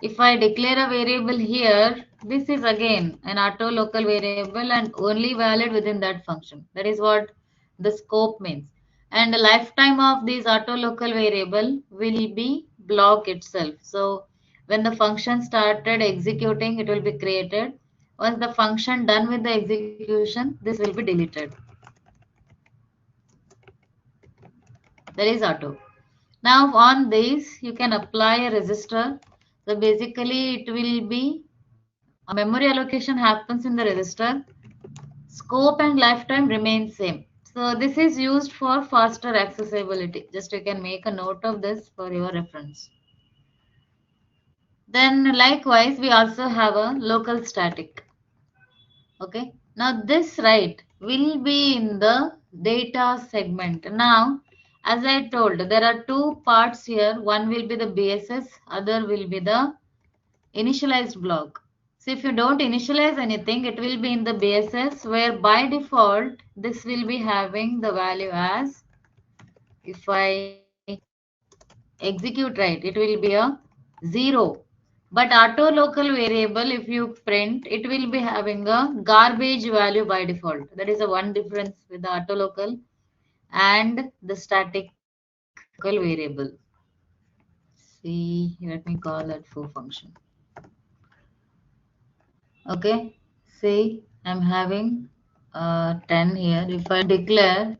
If I declare a variable here, this is again an auto local variable and only valid within that function. That is what the scope means. And the lifetime of this auto local variable will be block itself. So when the function started executing, it will be created. Once the function done with the execution, this will be deleted. That is auto. Now on this, you can apply a register. So basically it will be a memory allocation happens in the register. Scope and lifetime remain same. So this is used for faster accessibility. Just you can make a note of this for your reference. Then likewise, we also have a local static. Okay. Now this right will be in the data segment. Now, as I told, there are two parts here. One will be the BSS, other will be the initialized block. So if you don't initialize anything, it will be in the basis where by default this will be having the value as, if I execute right, it will be a 0. But auto local variable, if you print, it will be having a garbage value by default. That is the one difference with the auto local and the static local variable. See, let me call that for function. Okay, see, I'm having 10 here. If I declare,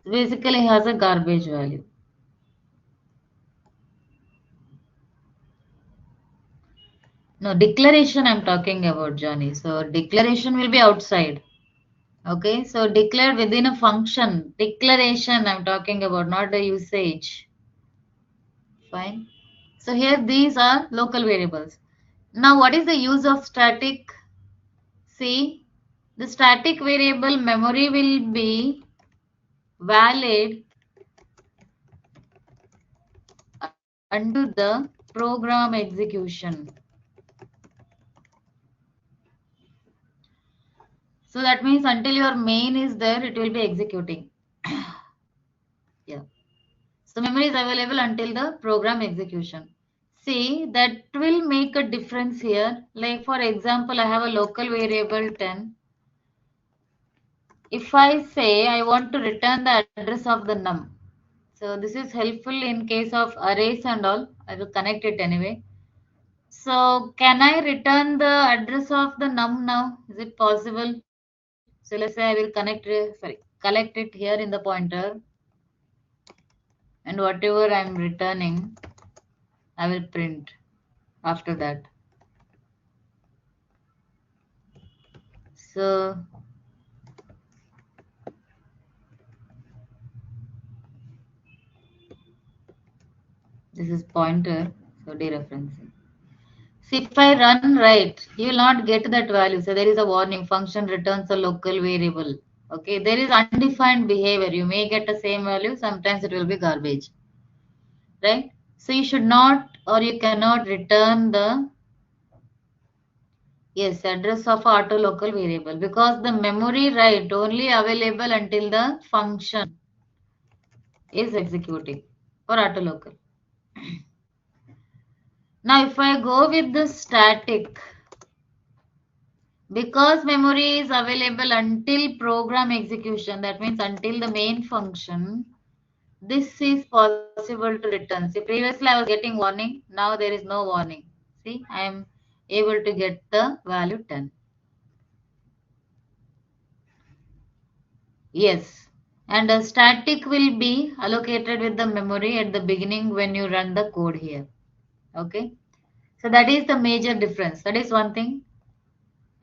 basically has a garbage value. No, declaration I'm talking about, Johnny. So declaration will be outside. Okay, so declare within a function. Declaration I'm talking about, not the usage. Fine. So here these are local variables. Now what is the use of static? See, the static variable memory will be valid unto the program execution. So that means until your main is there, it will be executing. Yeah. So memory is available until the program execution. See, that will make a difference here. Like for example, I have a local variable 10. If I say I want to return the address of the num. So this is helpful in case of arrays and all. I will connect it anyway. So can I return the address of the num now? Is it possible? So let's say I will collect it here in the pointer, and whatever I'm returning, I will print after that. So this is pointer, so dereferencing. See, if I run right, you will not get that value. So there is a warning, function returns a local variable. Okay, there is undefined behavior. You may get the same value, sometimes it will be garbage. Right? So you should not or you cannot return the address of auto local variable because the memory right only available until the function is executing for auto local. Now if I go with the static, because memory is available until program execution, that means until the main function, this is possible to return. See, previously I was getting warning, now there is no warning. See, I am able to get the value 10. Yes, and a static will be allocated with the memory at the beginning when you run the code here. Okay, so that is the major difference. That is one thing.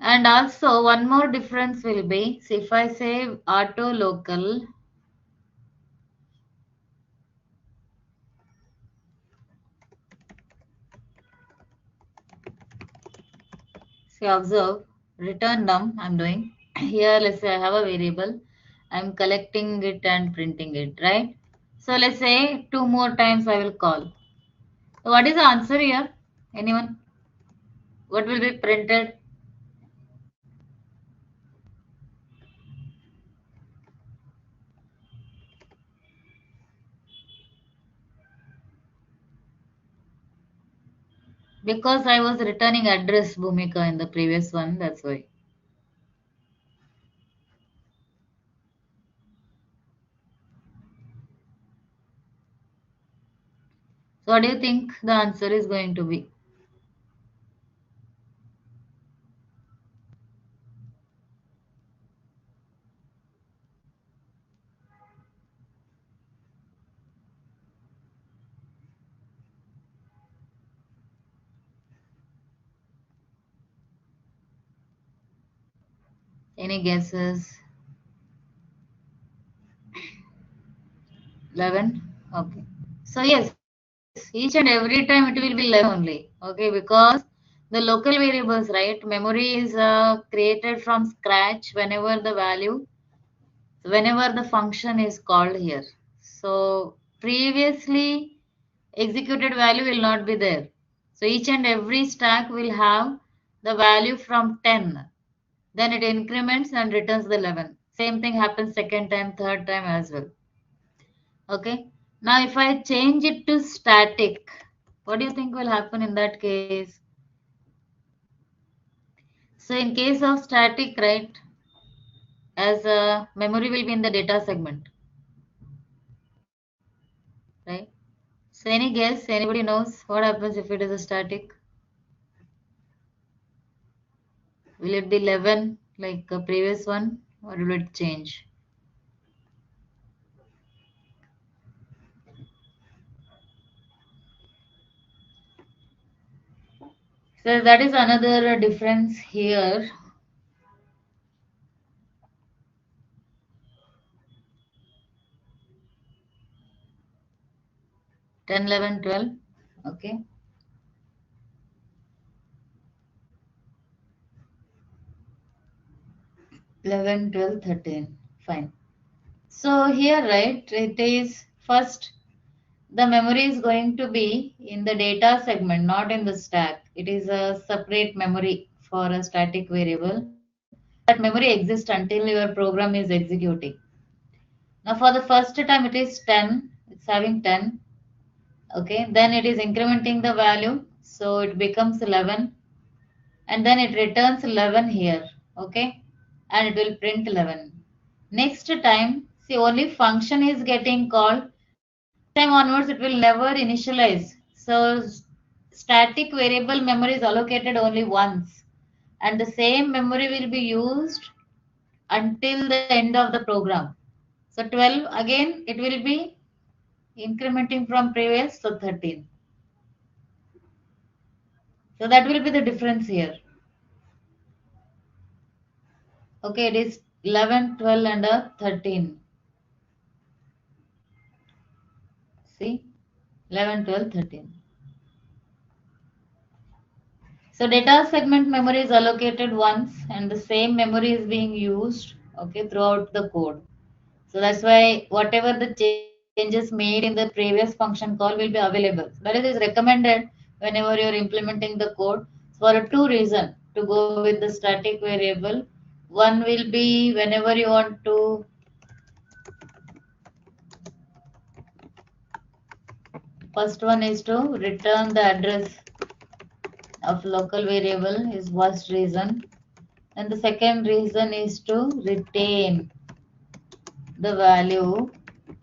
And also one more difference will be, so if I say auto local, see observe, return num I'm doing. Here let's say I have a variable, I'm collecting it and printing it, right? So let's say 2 more times I will call. So what is the answer here? Anyone? What will be printed? Because I was returning address Bhumika in the previous one, that's why. So what do you think the answer is going to be? Any guesses? 11? Okay. So yes, each and every time it will be 11 only. Okay, because the local variables, right? Memory is created from scratch whenever the function is called here. So previously executed value will not be there. So each and every stack will have the value from 10. Then it increments and returns the 11. Same thing happens second time, third time as well. Okay. Now if I change it to static, what do you think will happen in that case? So in case of static, right, as a memory will be in the data segment, right? So any guess, anybody knows what happens if it is a static? Will it be 11 like the previous one, or will it change? So that is another difference here. 10, 11, 12. Okay. 11, 12, 13. Fine. So here, right, it is first the memory is going to be in the data segment, not in the stack. It is a separate memory for a static variable. That memory exists until your program is executing. Now for the first time it is 10, it's having 10. Okay, then it is incrementing the value, so it becomes 11, and then it returns 11 here. Okay, and it will print 11. Next time, see, only function is getting called. Next time onwards it will never initialize. So static variable memory is allocated only once, and the same memory will be used until the end of the program. So 12 again it will be incrementing from previous, so 13. So that will be the difference here. Okay, it is 11, 12 and 13. See, 11, 12, 13. So data segment memory is allocated once and the same memory is being used, okay, throughout the code. So that's why whatever the changes made in the previous function call will be available. That is recommended whenever you're implementing the code for a two reason to go with the static variable. One will be whenever you want to first one is to return the address of local variable is first reason, and the second reason is to retain the value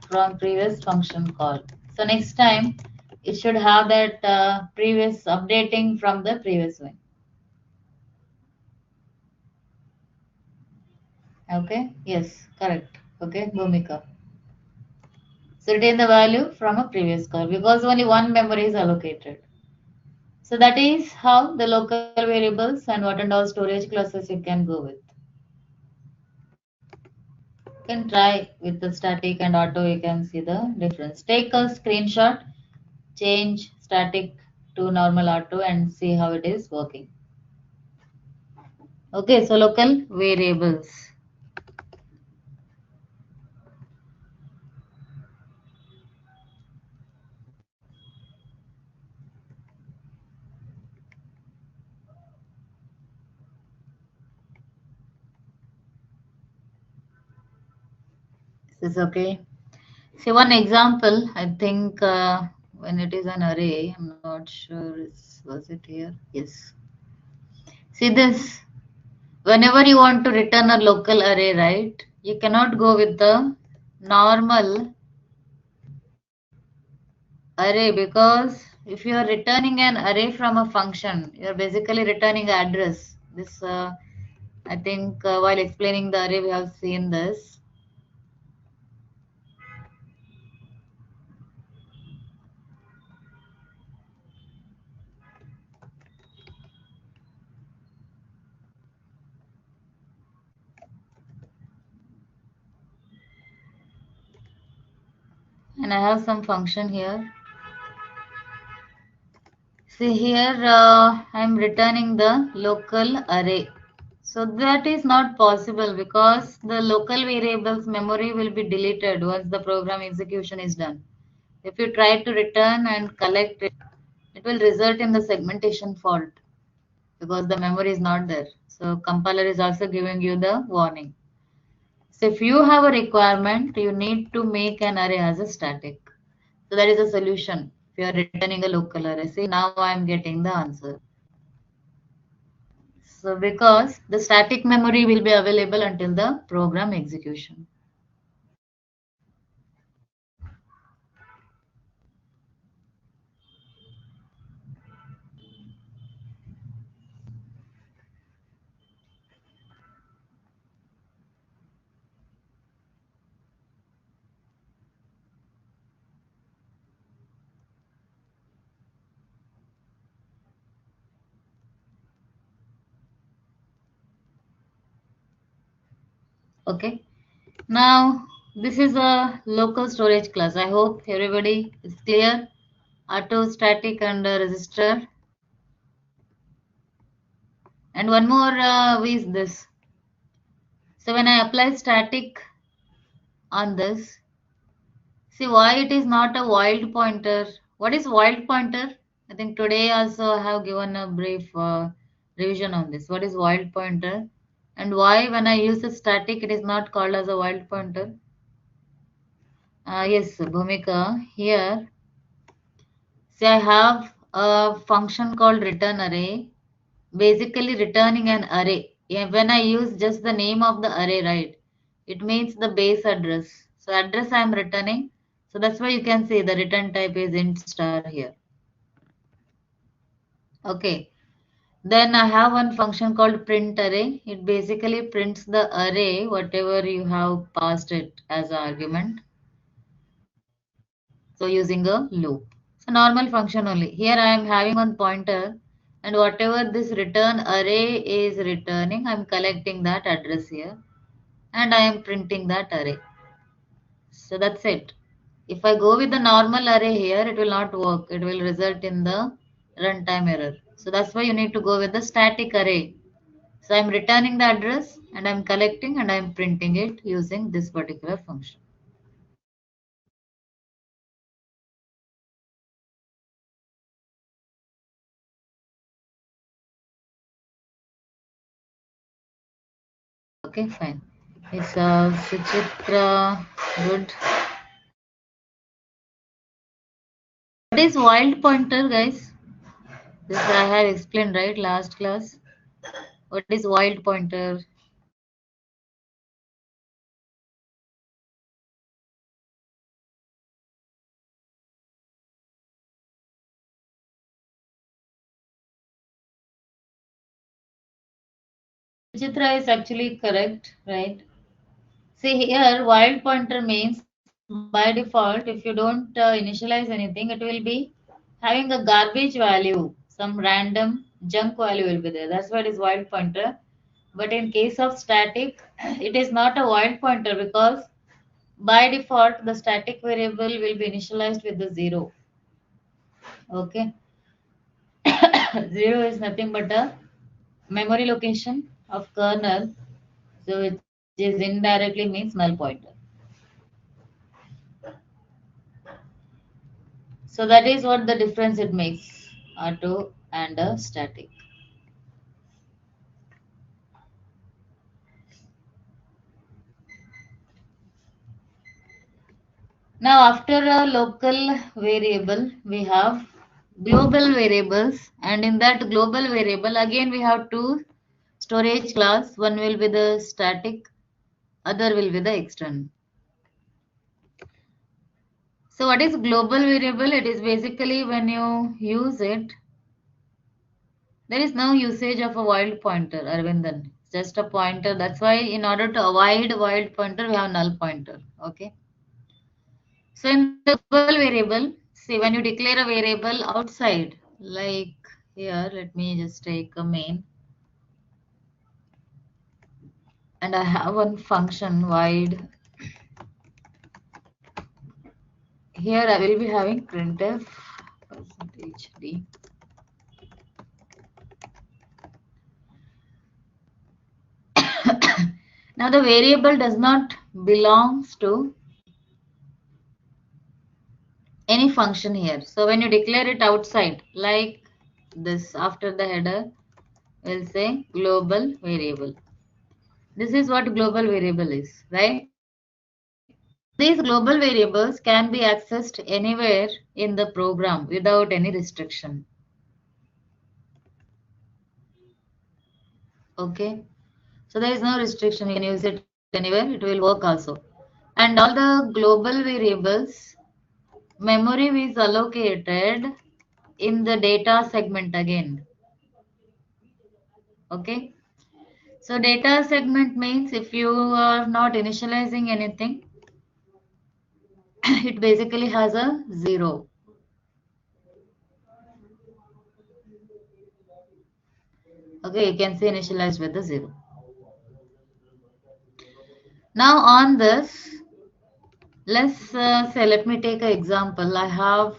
from previous function call. So next time it should have that previous updating from the previous one. Okay, yes, correct. Okay, Bhumika. So retain the value from a previous call because only one memory is allocated. So that is how the local variables and what and all storage classes you can go with. You can try with the static and auto, you can see the difference. Take a screenshot, change static to normal auto and see how it is working. Okay, so local variables. This is okay. See one example, I think when it is an array, I'm not sure, was it here? Yes. See this, whenever you want to return a local array, right, you cannot go with the normal array because if you are returning an array from a function, you are basically returning an address. This, I think while explaining the array, we have seen this. And I have some function here. See here, I'm returning the local array. So that is not possible because the local variable's memory will be deleted once the program execution is done. If you try to return and collect it, it will result in the segmentation fault. because the memory is not there. So compiler is also giving you the warning. So if you have a requirement, you need to make an array as a static. So that is a solution. If you are returning a local array, see now I am getting the answer. So because the static memory will be available until the program execution. Okay. Now this is a local storage class. I hope everybody is clear. Auto, static, and register. And one more is this. So when I apply static on this, see why it is not a wild pointer. What is wild pointer? I think today also I have given a brief revision on this. What is wild pointer? And why when I use a static it is not called as a wild pointer? Yes, Bhumika. Here, see I have a function called return array, basically returning an array. Yeah, when I use just the name of the array, right, it means the base address. So address I am returning. So that's why you can see the return type is int star here. Okay. Then I have one function called print array. It basically prints the array, whatever you have passed it as an argument. So using a loop. So normal function only. Here I am having one pointer and whatever this return array is returning, I am collecting that address here and I am printing that array. So that's it. If I go with the normal array here, it will not work. It will result in the runtime error. So that's why you need to go with the static array. So I'm returning the address and I'm collecting and I'm printing it using this particular function. Okay, fine. It's Suchitra, good. What is wild pointer, guys? This I have explained right last class. What is wild pointer? Suchitra is actually correct, right? See here, wild pointer means by default, if you don't initialize anything, it will be having a garbage value, some random junk value will be there. That's why it is wild pointer. But in case of static, it is not a wild pointer because by default, the static variable will be initialized with the zero. Okay. Zero is nothing but a memory location of kernel. So which is indirectly means null pointer. So that is what the difference it makes, auto and a static. Now after a local variable, we have global variables, and in that global variable again we have two storage class. One will be the static, other will be the extern. So what is global variable? It is basically when you use it, there is no usage of a wild pointer, Arvindan. It's just a pointer. That's why in order to avoid wild pointer, we have null pointer. Okay. So in the global variable, see when you declare a variable outside, like here, let me just take a main, and I have one function void. Here I will be having printf percentage %d. Now the variable does not belongs to any function here. So when you declare it outside, like this after the header, we'll say global variable. This is what global variable is, right? So these global variables can be accessed anywhere in the program without any restriction. Okay. So there is no restriction. You can use it anywhere. It will work also. And all the global variables, memory is allocated in the data segment again. Okay. So data segment means if you are not initializing anything, it basically has a 0. Okay, you can see initialized with the 0. Now on this, let's say, let me take an example. I have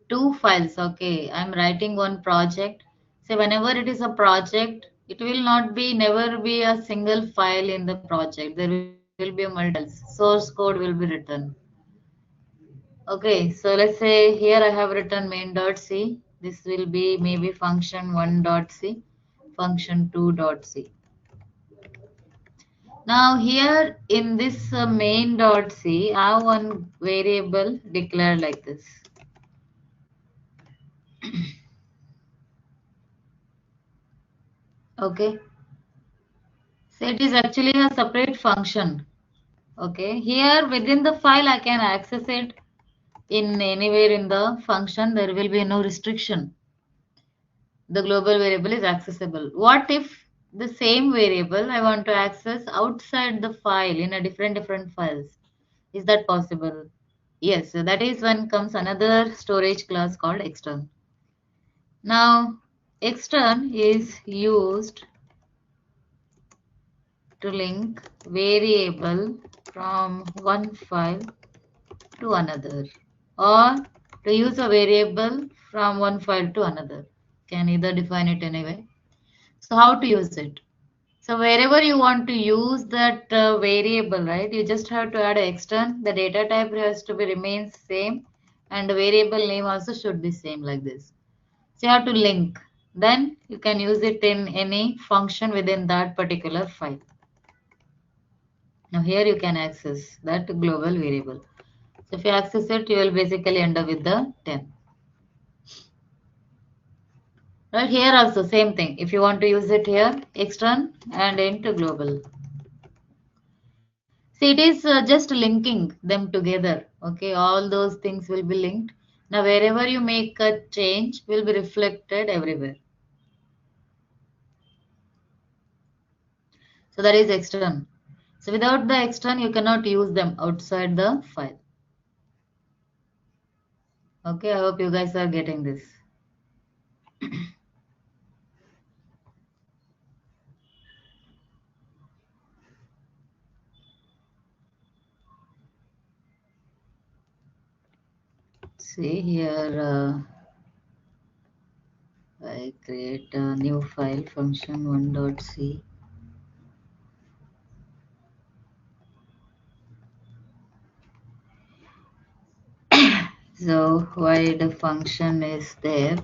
two files. Okay, I'm writing one project. So whenever it is a project, it will not be never be a single file in the project. There will be multiple files. Source code will be written. Okay, so let's say here I have written main.c. This will be maybe function1.c, function2.c. Now here in this main.c, I have one variable declared like this. Okay, so it is actually a separate function. Okay, here within the file I can access it in anywhere in the function. There will be no restriction. The global variable is accessible. What if the same variable I want to access outside the file in a different files? Is that possible? Yes, so that is when comes another storage class called extern. Now, extern is used to link variable from one file to another, or to use a variable from one file to another. Can either define it anyway. So how to use it? So wherever you want to use that variable, right, you just have to add extern. The data type has to be remains same, and the variable name also should be same like this. So you have to link. Then you can use it in any function within that particular file. Now here you can access that global variable. So if you access it, you will basically end up with the 10. Right here also same thing. If you want to use it here, extern and into global. See, it is just linking them together. Okay, all those things will be linked. Now wherever you make a change will be reflected everywhere. So that is extern. So without the extern, you cannot use them outside the file. Okay, I hope you guys are getting this. See here, I create a new file function1.c. So why the function is there?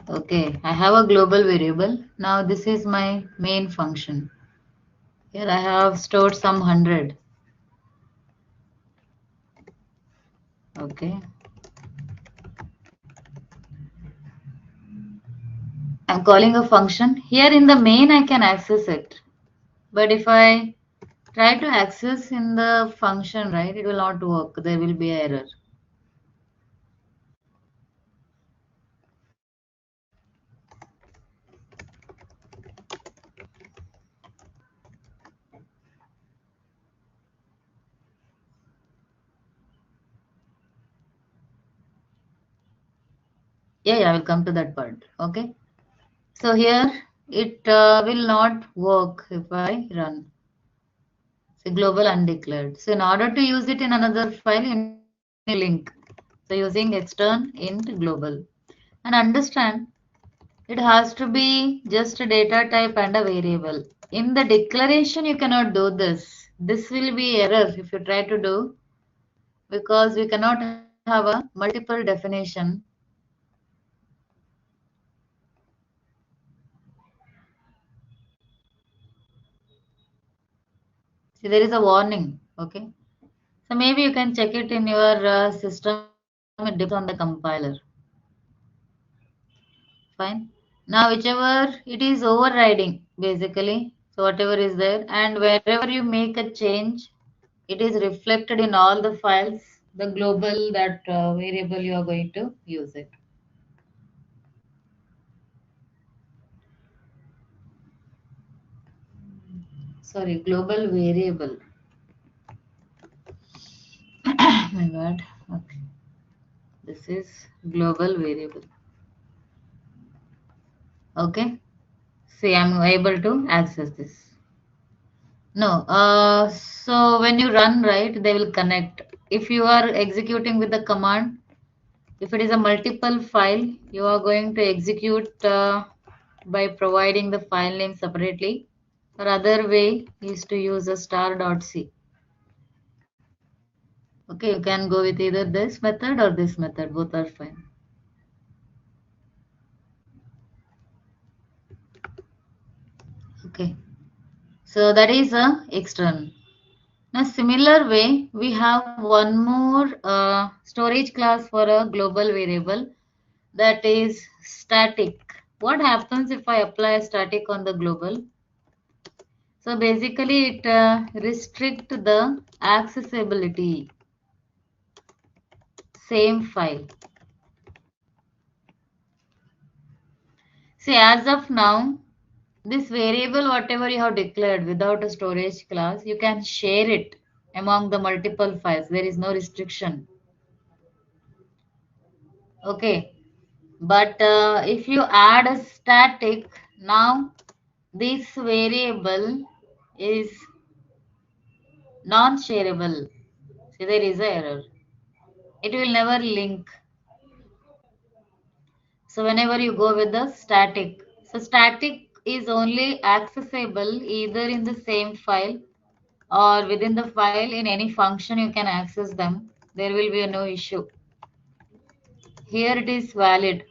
Okay, I have a global variable. Now this is my main function. Here I have stored some 100. Okay. I'm calling a function. Here in the main I can access it. But if I try to access in the function, right, it will not work. There will be an error. Yeah, I will come to that part. Okay. So here it will not work if I run. So global undeclared. So in order to use it in another file, you need link. So using extern int global. And understand It has to be just a data type and a variable. In the declaration, you cannot do this. This will be error if you try to do, because we cannot have a multiple definition. See, there is a warning. Okay. So maybe you can check it in your system. It depends on the compiler. Fine. Now, whichever it is overriding basically. So whatever is there, and wherever you make a change, it is reflected in all the files, the global that variable you are going to use it. Sorry, global variable. My God. Okay. This is global variable. Okay. See, I'm able to access this. No. So when you run, right, they will connect. If you are executing with the command, if it is a multiple file, you are going to execute by providing the file name separately. Or other way is to use a star.c. Okay, you can go with either this method or this method. Both are fine. Okay, so that is a external. Now, similar way, we have one more storage class for a global variable, that is static. What happens if I apply a static on the global? So basically, it restrict the accessibility. Same file. See, as of now, this variable, whatever you have declared without a storage class, you can share it among the multiple files. There is no restriction. Okay. But if you add a static, now this variable is non-shareable. See, there is an error. It will never link. So whenever you go with the static, so static is only accessible either in the same file or within the file. In any function you can access them. There will be no issue. Here it is valid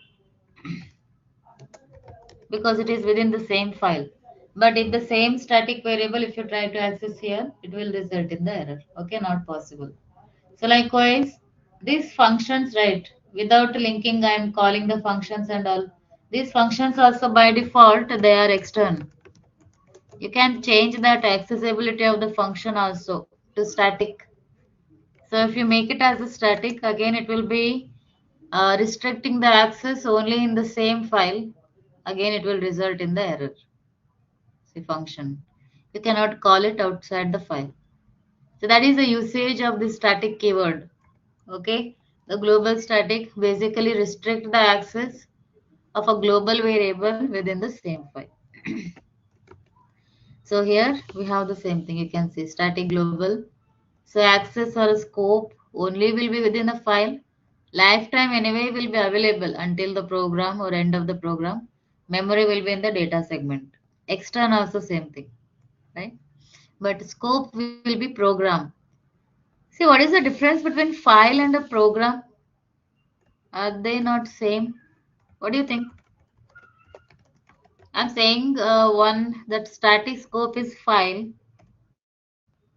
because it is within the same file. But if the same static variable, if you try to access here, it will result in the error. Okay, not possible. So likewise, these functions, right, without linking, I am calling the functions and all. These functions also by default, they are external. You can change that accessibility of the function also to static. So if you make it as a static, again it will be restricting the access only in the same file. Again it will result in the error. See, function. You cannot call it outside the file. So that is the usage of the static keyword. Okay. The global static basically restrict the access of a global variable within the same file. So here we have the same thing. You can see static global. So access or scope only will be within the file. Lifetime anyway will be available until the program or end of the program. Memory will be in the data segment. Extern also same thing, right? But scope will be program. See, what is the difference between file and a program? Are they not same? What do you think? I'm saying one that static scope is file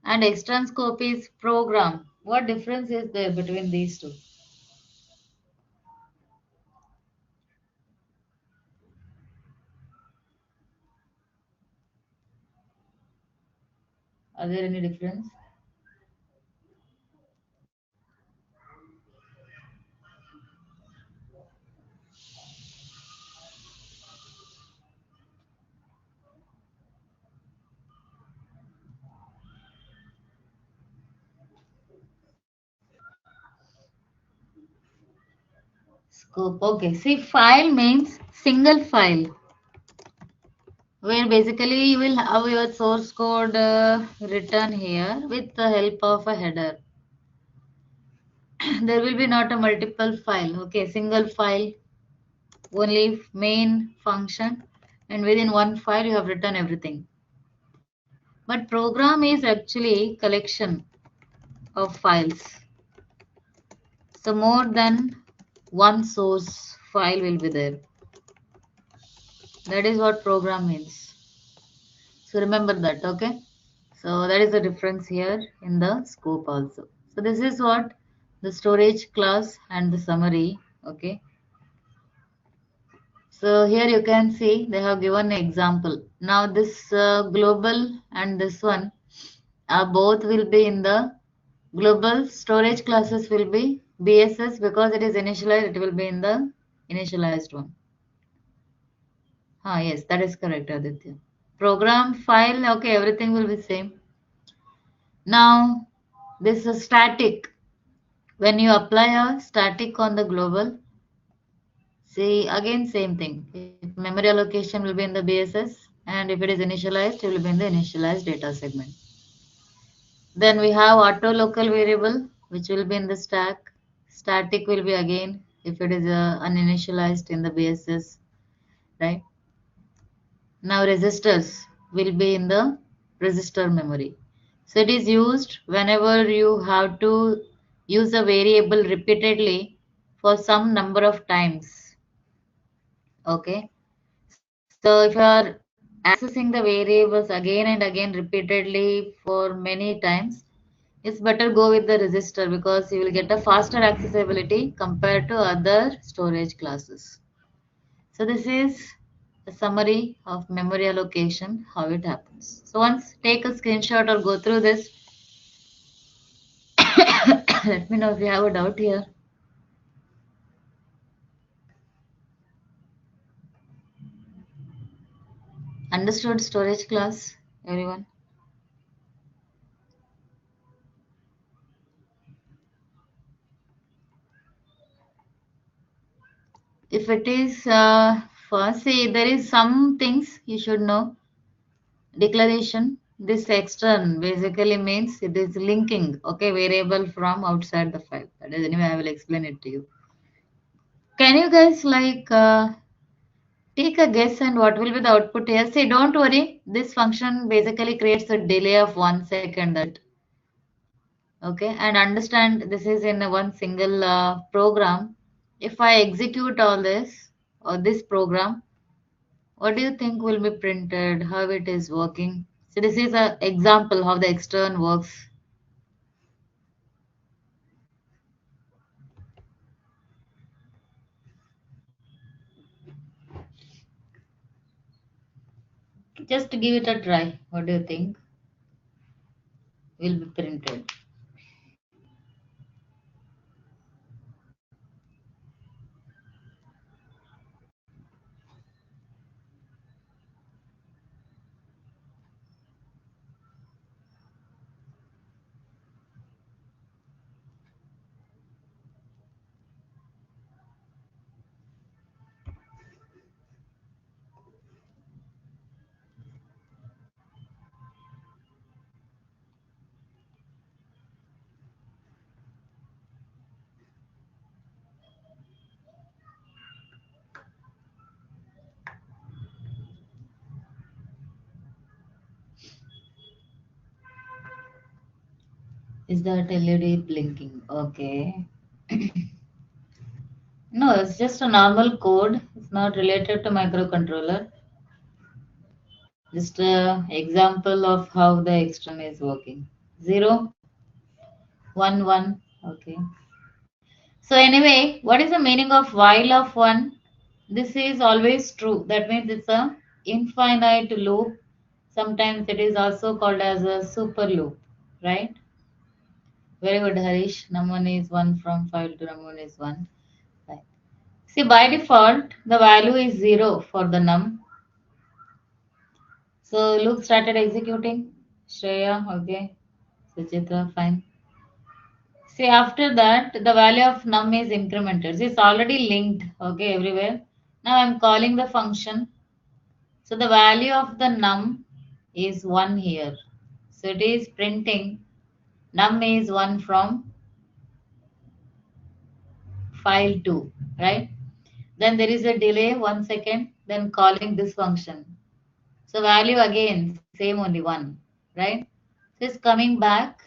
and external scope is program. What difference is there between these two? Are there any difference? Scope. Okay. See, file means single file where basically you will have your source code written here with the help of a header. There will be not a multiple file. Okay, single file. only main function, and within one file you have written everything. But program is actually collection of files. So more than one source file will be there. That is what program means. So remember that, okay? So that is the difference here in the scope also. So this is what the storage class and the summary, okay? So here you can see they have given an example. Now this global and this one both will be in the global storage classes will be BSS because it is initialized, it will be in the initialized one. Ah, yes, that is correct, Aditya. Program file, okay, everything will be same. Now this is static. When you apply a static on the global, see again same thing. If memory allocation will be in the BSS and if it is initialized, it will be in the initialized data segment. Then we have auto local variable which will be in the stack. Static will be again if it is uninitialized in the BSS, right? Now registers will be in the register memory. So it is used whenever you have to use a variable repeatedly for some number of times. Okay. So if you are accessing the variables again and again repeatedly for many times, it's better go with the register because you will get a faster accessibility compared to other storage classes. So this is a summary of memory allocation, how it happens. So once take a screenshot or go through this, let me know if you have a doubt here. Understood storage class, everyone? If it is first, see there is some things you should know. Declaration. This extern basically means it is linking, okay, variable from outside the file. That is anyway, I will explain it to you. Can you guys take a guess and what will be the output here? See, don't worry. This function basically creates a delay of 1 second. That okay, and understand this is in a one single program. If I execute all this or this program, what do you think will be printed? How it is working? So this is an example how the extern works. Just give it a try. What do you think will be printed? Is that LED blinking? Okay. No, it's just a normal code. It's not related to microcontroller. Just a example of how the extern is working. 0, 1, 1. Okay. So anyway, what is the meaning of while of 1? This is always true. That means it's a infinite loop. Sometimes it is also called as a super loop, right? Very good, Harish. Num1 is 1 from file to num1 is 1. Right. See, by default, the value is 0 for the num. So loop started executing. Shreya, okay. Suchitra, fine. See, after that, the value of num is incremented. See, it's already linked, okay, everywhere. Now I'm calling the function. So the value of the num is 1 here. So it is printing num is 1 from file 2, right? Then there is a delay 1 second, then calling this function. So value again same only 1, right? So it's coming back.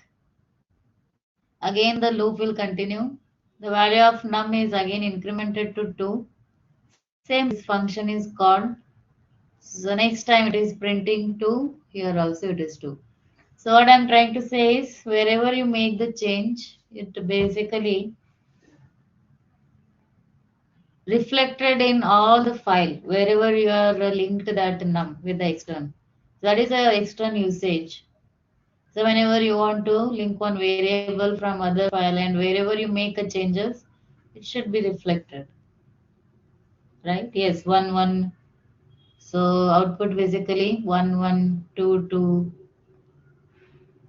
Again the loop will continue. The value of num is again incremented to 2. Same this function is called. So next time it is printing 2. Here also it is 2. So what I'm trying to say is wherever you make the change, it basically reflected in all the file wherever you are linked that num with the extern. That is a extern usage. So whenever you want to link one variable from other file and wherever you make a changes, it should be reflected, right? Yes, 1 1. So output basically 1 1 2 2.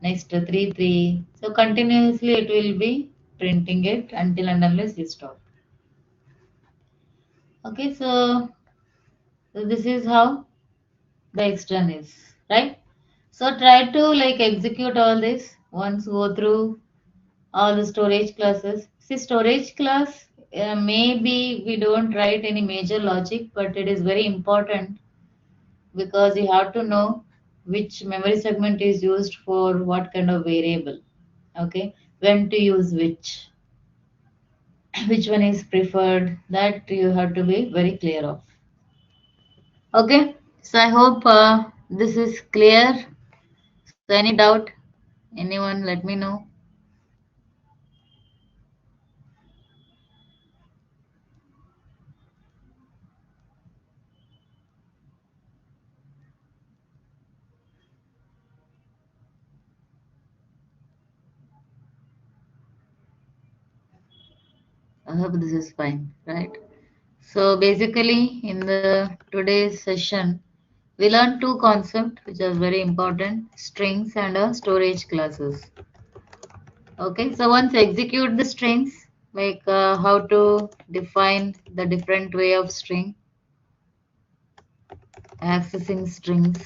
Next 3 3. So continuously it will be printing it until and unless you stop. Okay, so this is how the extern is, right? So try to like execute all this once, go through all the storage classes. See, storage class, maybe we don't write any major logic, but it is very important because you have to know which memory segment is used for what kind of variable. Okay, when to use which one is preferred, that you have to be very clear of. Okay, so I hope this is clear. So any doubt, anyone, let me know. I hope this is fine, right? So basically, in the today's session, we learned two concepts which are very important: strings and storage classes. Okay, so once execute the strings, like how to define the different way of string, accessing strings,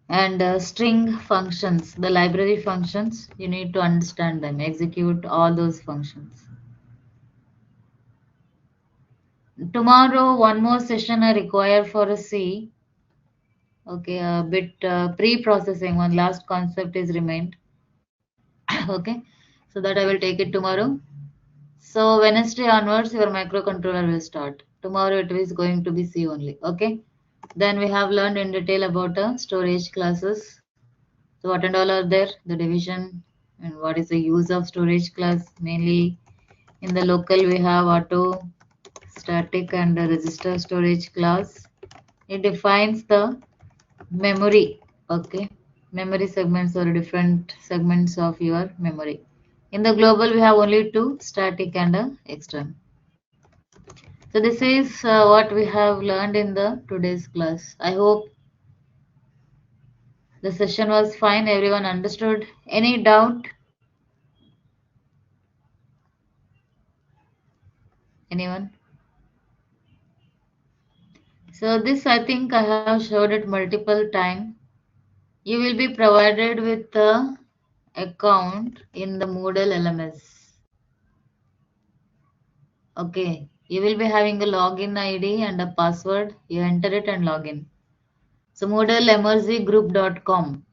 and string functions, the library functions, you need to understand them, execute all those functions. Tomorrow, one more session I require for a C. Okay, a bit pre-processing. One last concept is remained. Okay, so that I will take it tomorrow. So Wednesday onwards, your microcontroller will start. Tomorrow it is going to be C only. Okay. Then we have learned in detail about storage classes. So what and all are there? The division and what is the use of storage class. Mainly in the local we have auto, static, and the register storage class. It defines the memory. Okay, memory segments or different segments of your memory. In the global we have only two, static and extern. So this is what we have learned in the today's class. I hope the session was fine, everyone understood. Any doubt, anyone? So this I think I have showed it multiple time. You will be provided with the account in the Moodle LMS. Okay, you will be having a login ID and a password. You enter it and log in. So Moodle emertxegroup.com.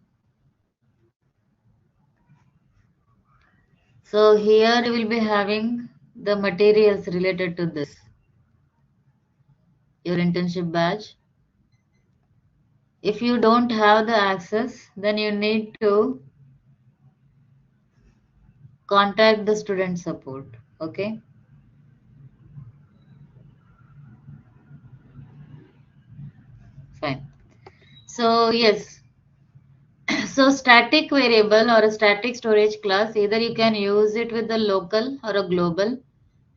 So here you will be having the materials related to this. Your internship badge. If you don't have the access, then you need to contact the student support. Okay. Fine. So yes, so static variable or a static storage class, either you can use it with the local or a global.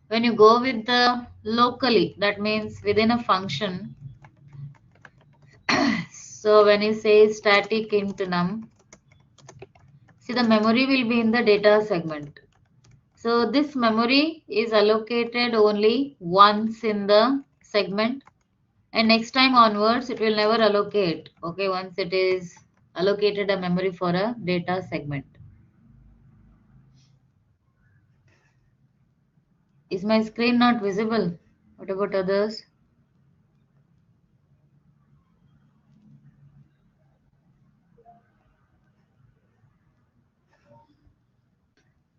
When you go with the locally, that means within a function. So when you say static int num, see the memory will be in the data segment. So this memory is allocated only once in the segment, and next time onwards it will never allocate. Okay, once it is allocated a memory for a data segment. Is my screen not visible? What about others?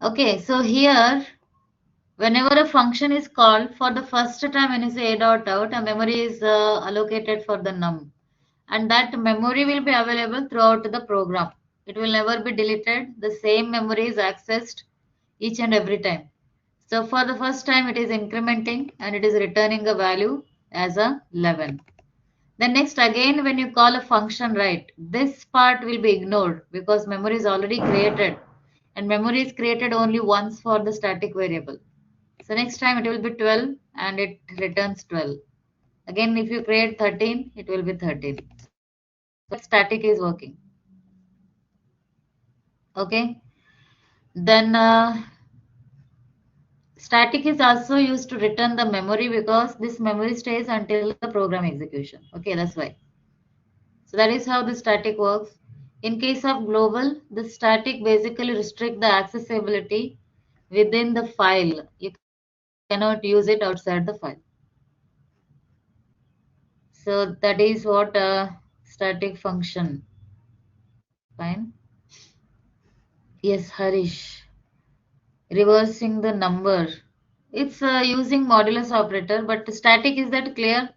Okay, so here, whenever a function is called for the first time when you say a dot out, a memory is allocated for the num. And that memory will be available throughout the program. It will never be deleted. The same memory is accessed each and every time. So for the first time, it is incrementing and it is returning a value as a 11. Then next again, when you call a function, right, this part will be ignored because memory is already created and memory is created only once for the static variable. So next time it will be 12 and it returns 12. Again, if you create 13, it will be 13. So that is how the static is working. Okay. Then static is also used to return the memory because this memory stays until the program execution. Okay, that's why. So that is how the static works. In case of global, the static basically restrict the accessibility within the file. You cannot use it outside the file. So that is what a static function. Fine. Yes, Harish. Reversing the number. It's using modulus operator, but static, is that clear?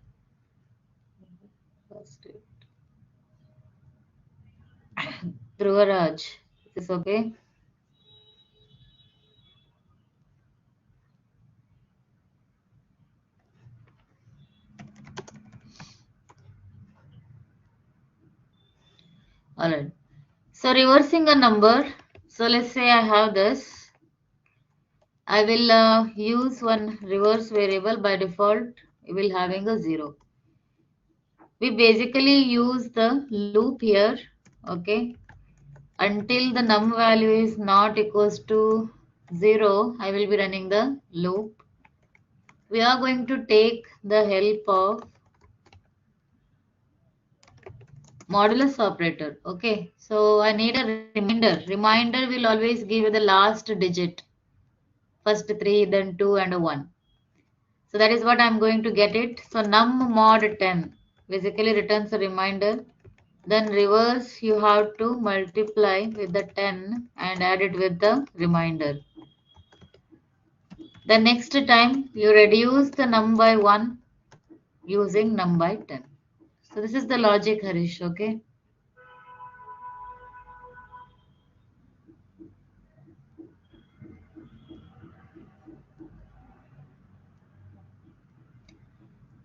Dhruvaraj, is this okay? Alright. So reversing a number. So let's say I have this. I will use one reverse variable by default. We will having a 0. We basically use the loop here. Okay. Until the num value is not equals to 0, I will be running the loop. We are going to take the help of modulus operator. Okay, so I need a reminder. Reminder will always give you the last digit, first 3, then 2 and a 1. So that is what I'm going to get it. So num mod 10 basically returns a reminder. Then reverse, you have to multiply with the 10 and add it with the reminder. The next time you reduce the num by 1 using num by 10. So this is the logic, Harish. Okay.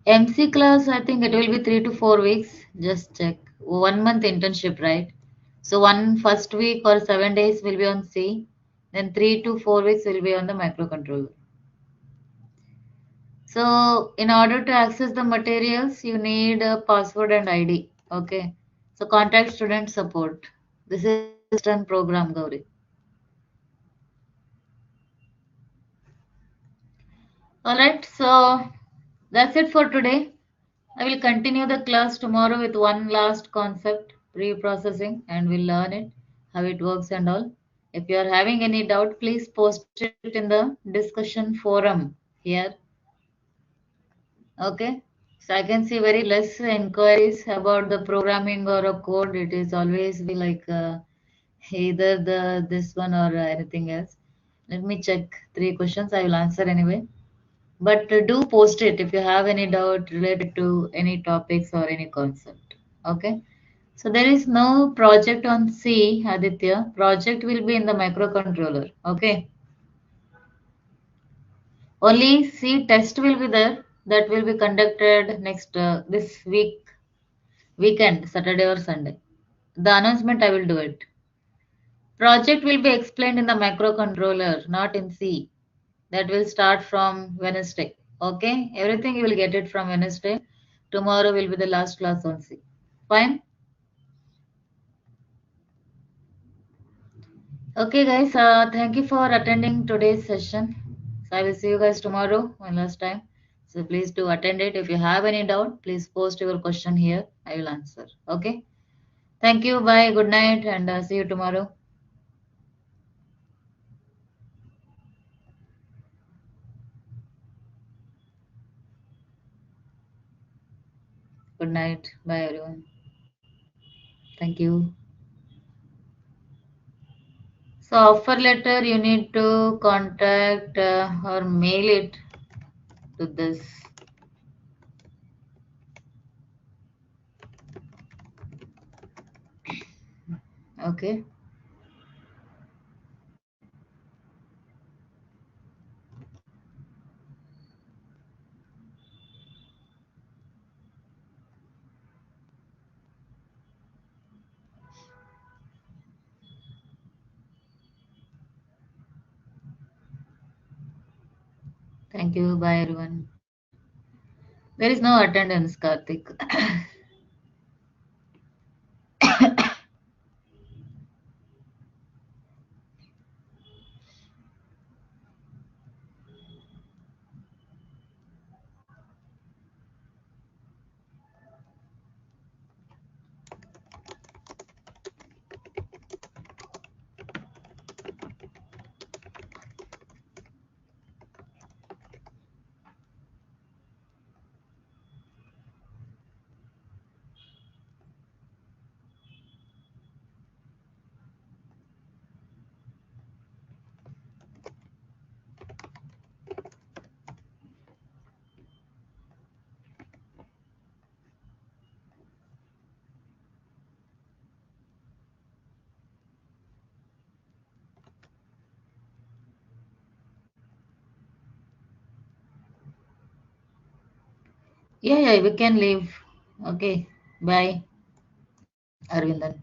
MC class, I think it will be 3 to 4 weeks. Just check. 1 month internship, right? So one first week or 7 days will be on C. Then 3 to 4 weeks will be on the microcontroller. So in order to access the materials, you need a password and ID. Okay. So contact student support. This is Extern program, Gauri. Alright, so that's it for today. I will continue the class tomorrow with one last concept, pre-processing, and we'll learn it, how it works and all. If you are having any doubt, please post it in the discussion forum here. Okay. So I can see very less inquiries about the programming or a code. It is always be like either the this one or anything else. Let me check 3 questions. I will answer anyway. But do post it if you have any doubt related to any topics or any concept. Okay. So there is no project on C, Aditya. Project will be in the microcontroller. Okay. Only C test will be there. That will be conducted next this weekend, Saturday or Sunday. The announcement I will do it. Project will be explained in the microcontroller, not in C. That will start from Wednesday. Okay, everything you will get it from Wednesday. Tomorrow will be the last class on C. Fine. Okay, guys. Thank you for attending today's session. So I will see you guys tomorrow one last time. So please do attend it. If you have any doubt, please post your question here. I will answer. Okay. Thank you. Bye. Good night, and see you tomorrow. Good night. Bye, everyone. Thank you. So, offer letter you need to contact or mail it to this. Okay. Thank you. Bye, everyone. There is no attendance, Karthik. Yeah, yeah, we can leave. Okay. Bye, Arvindan.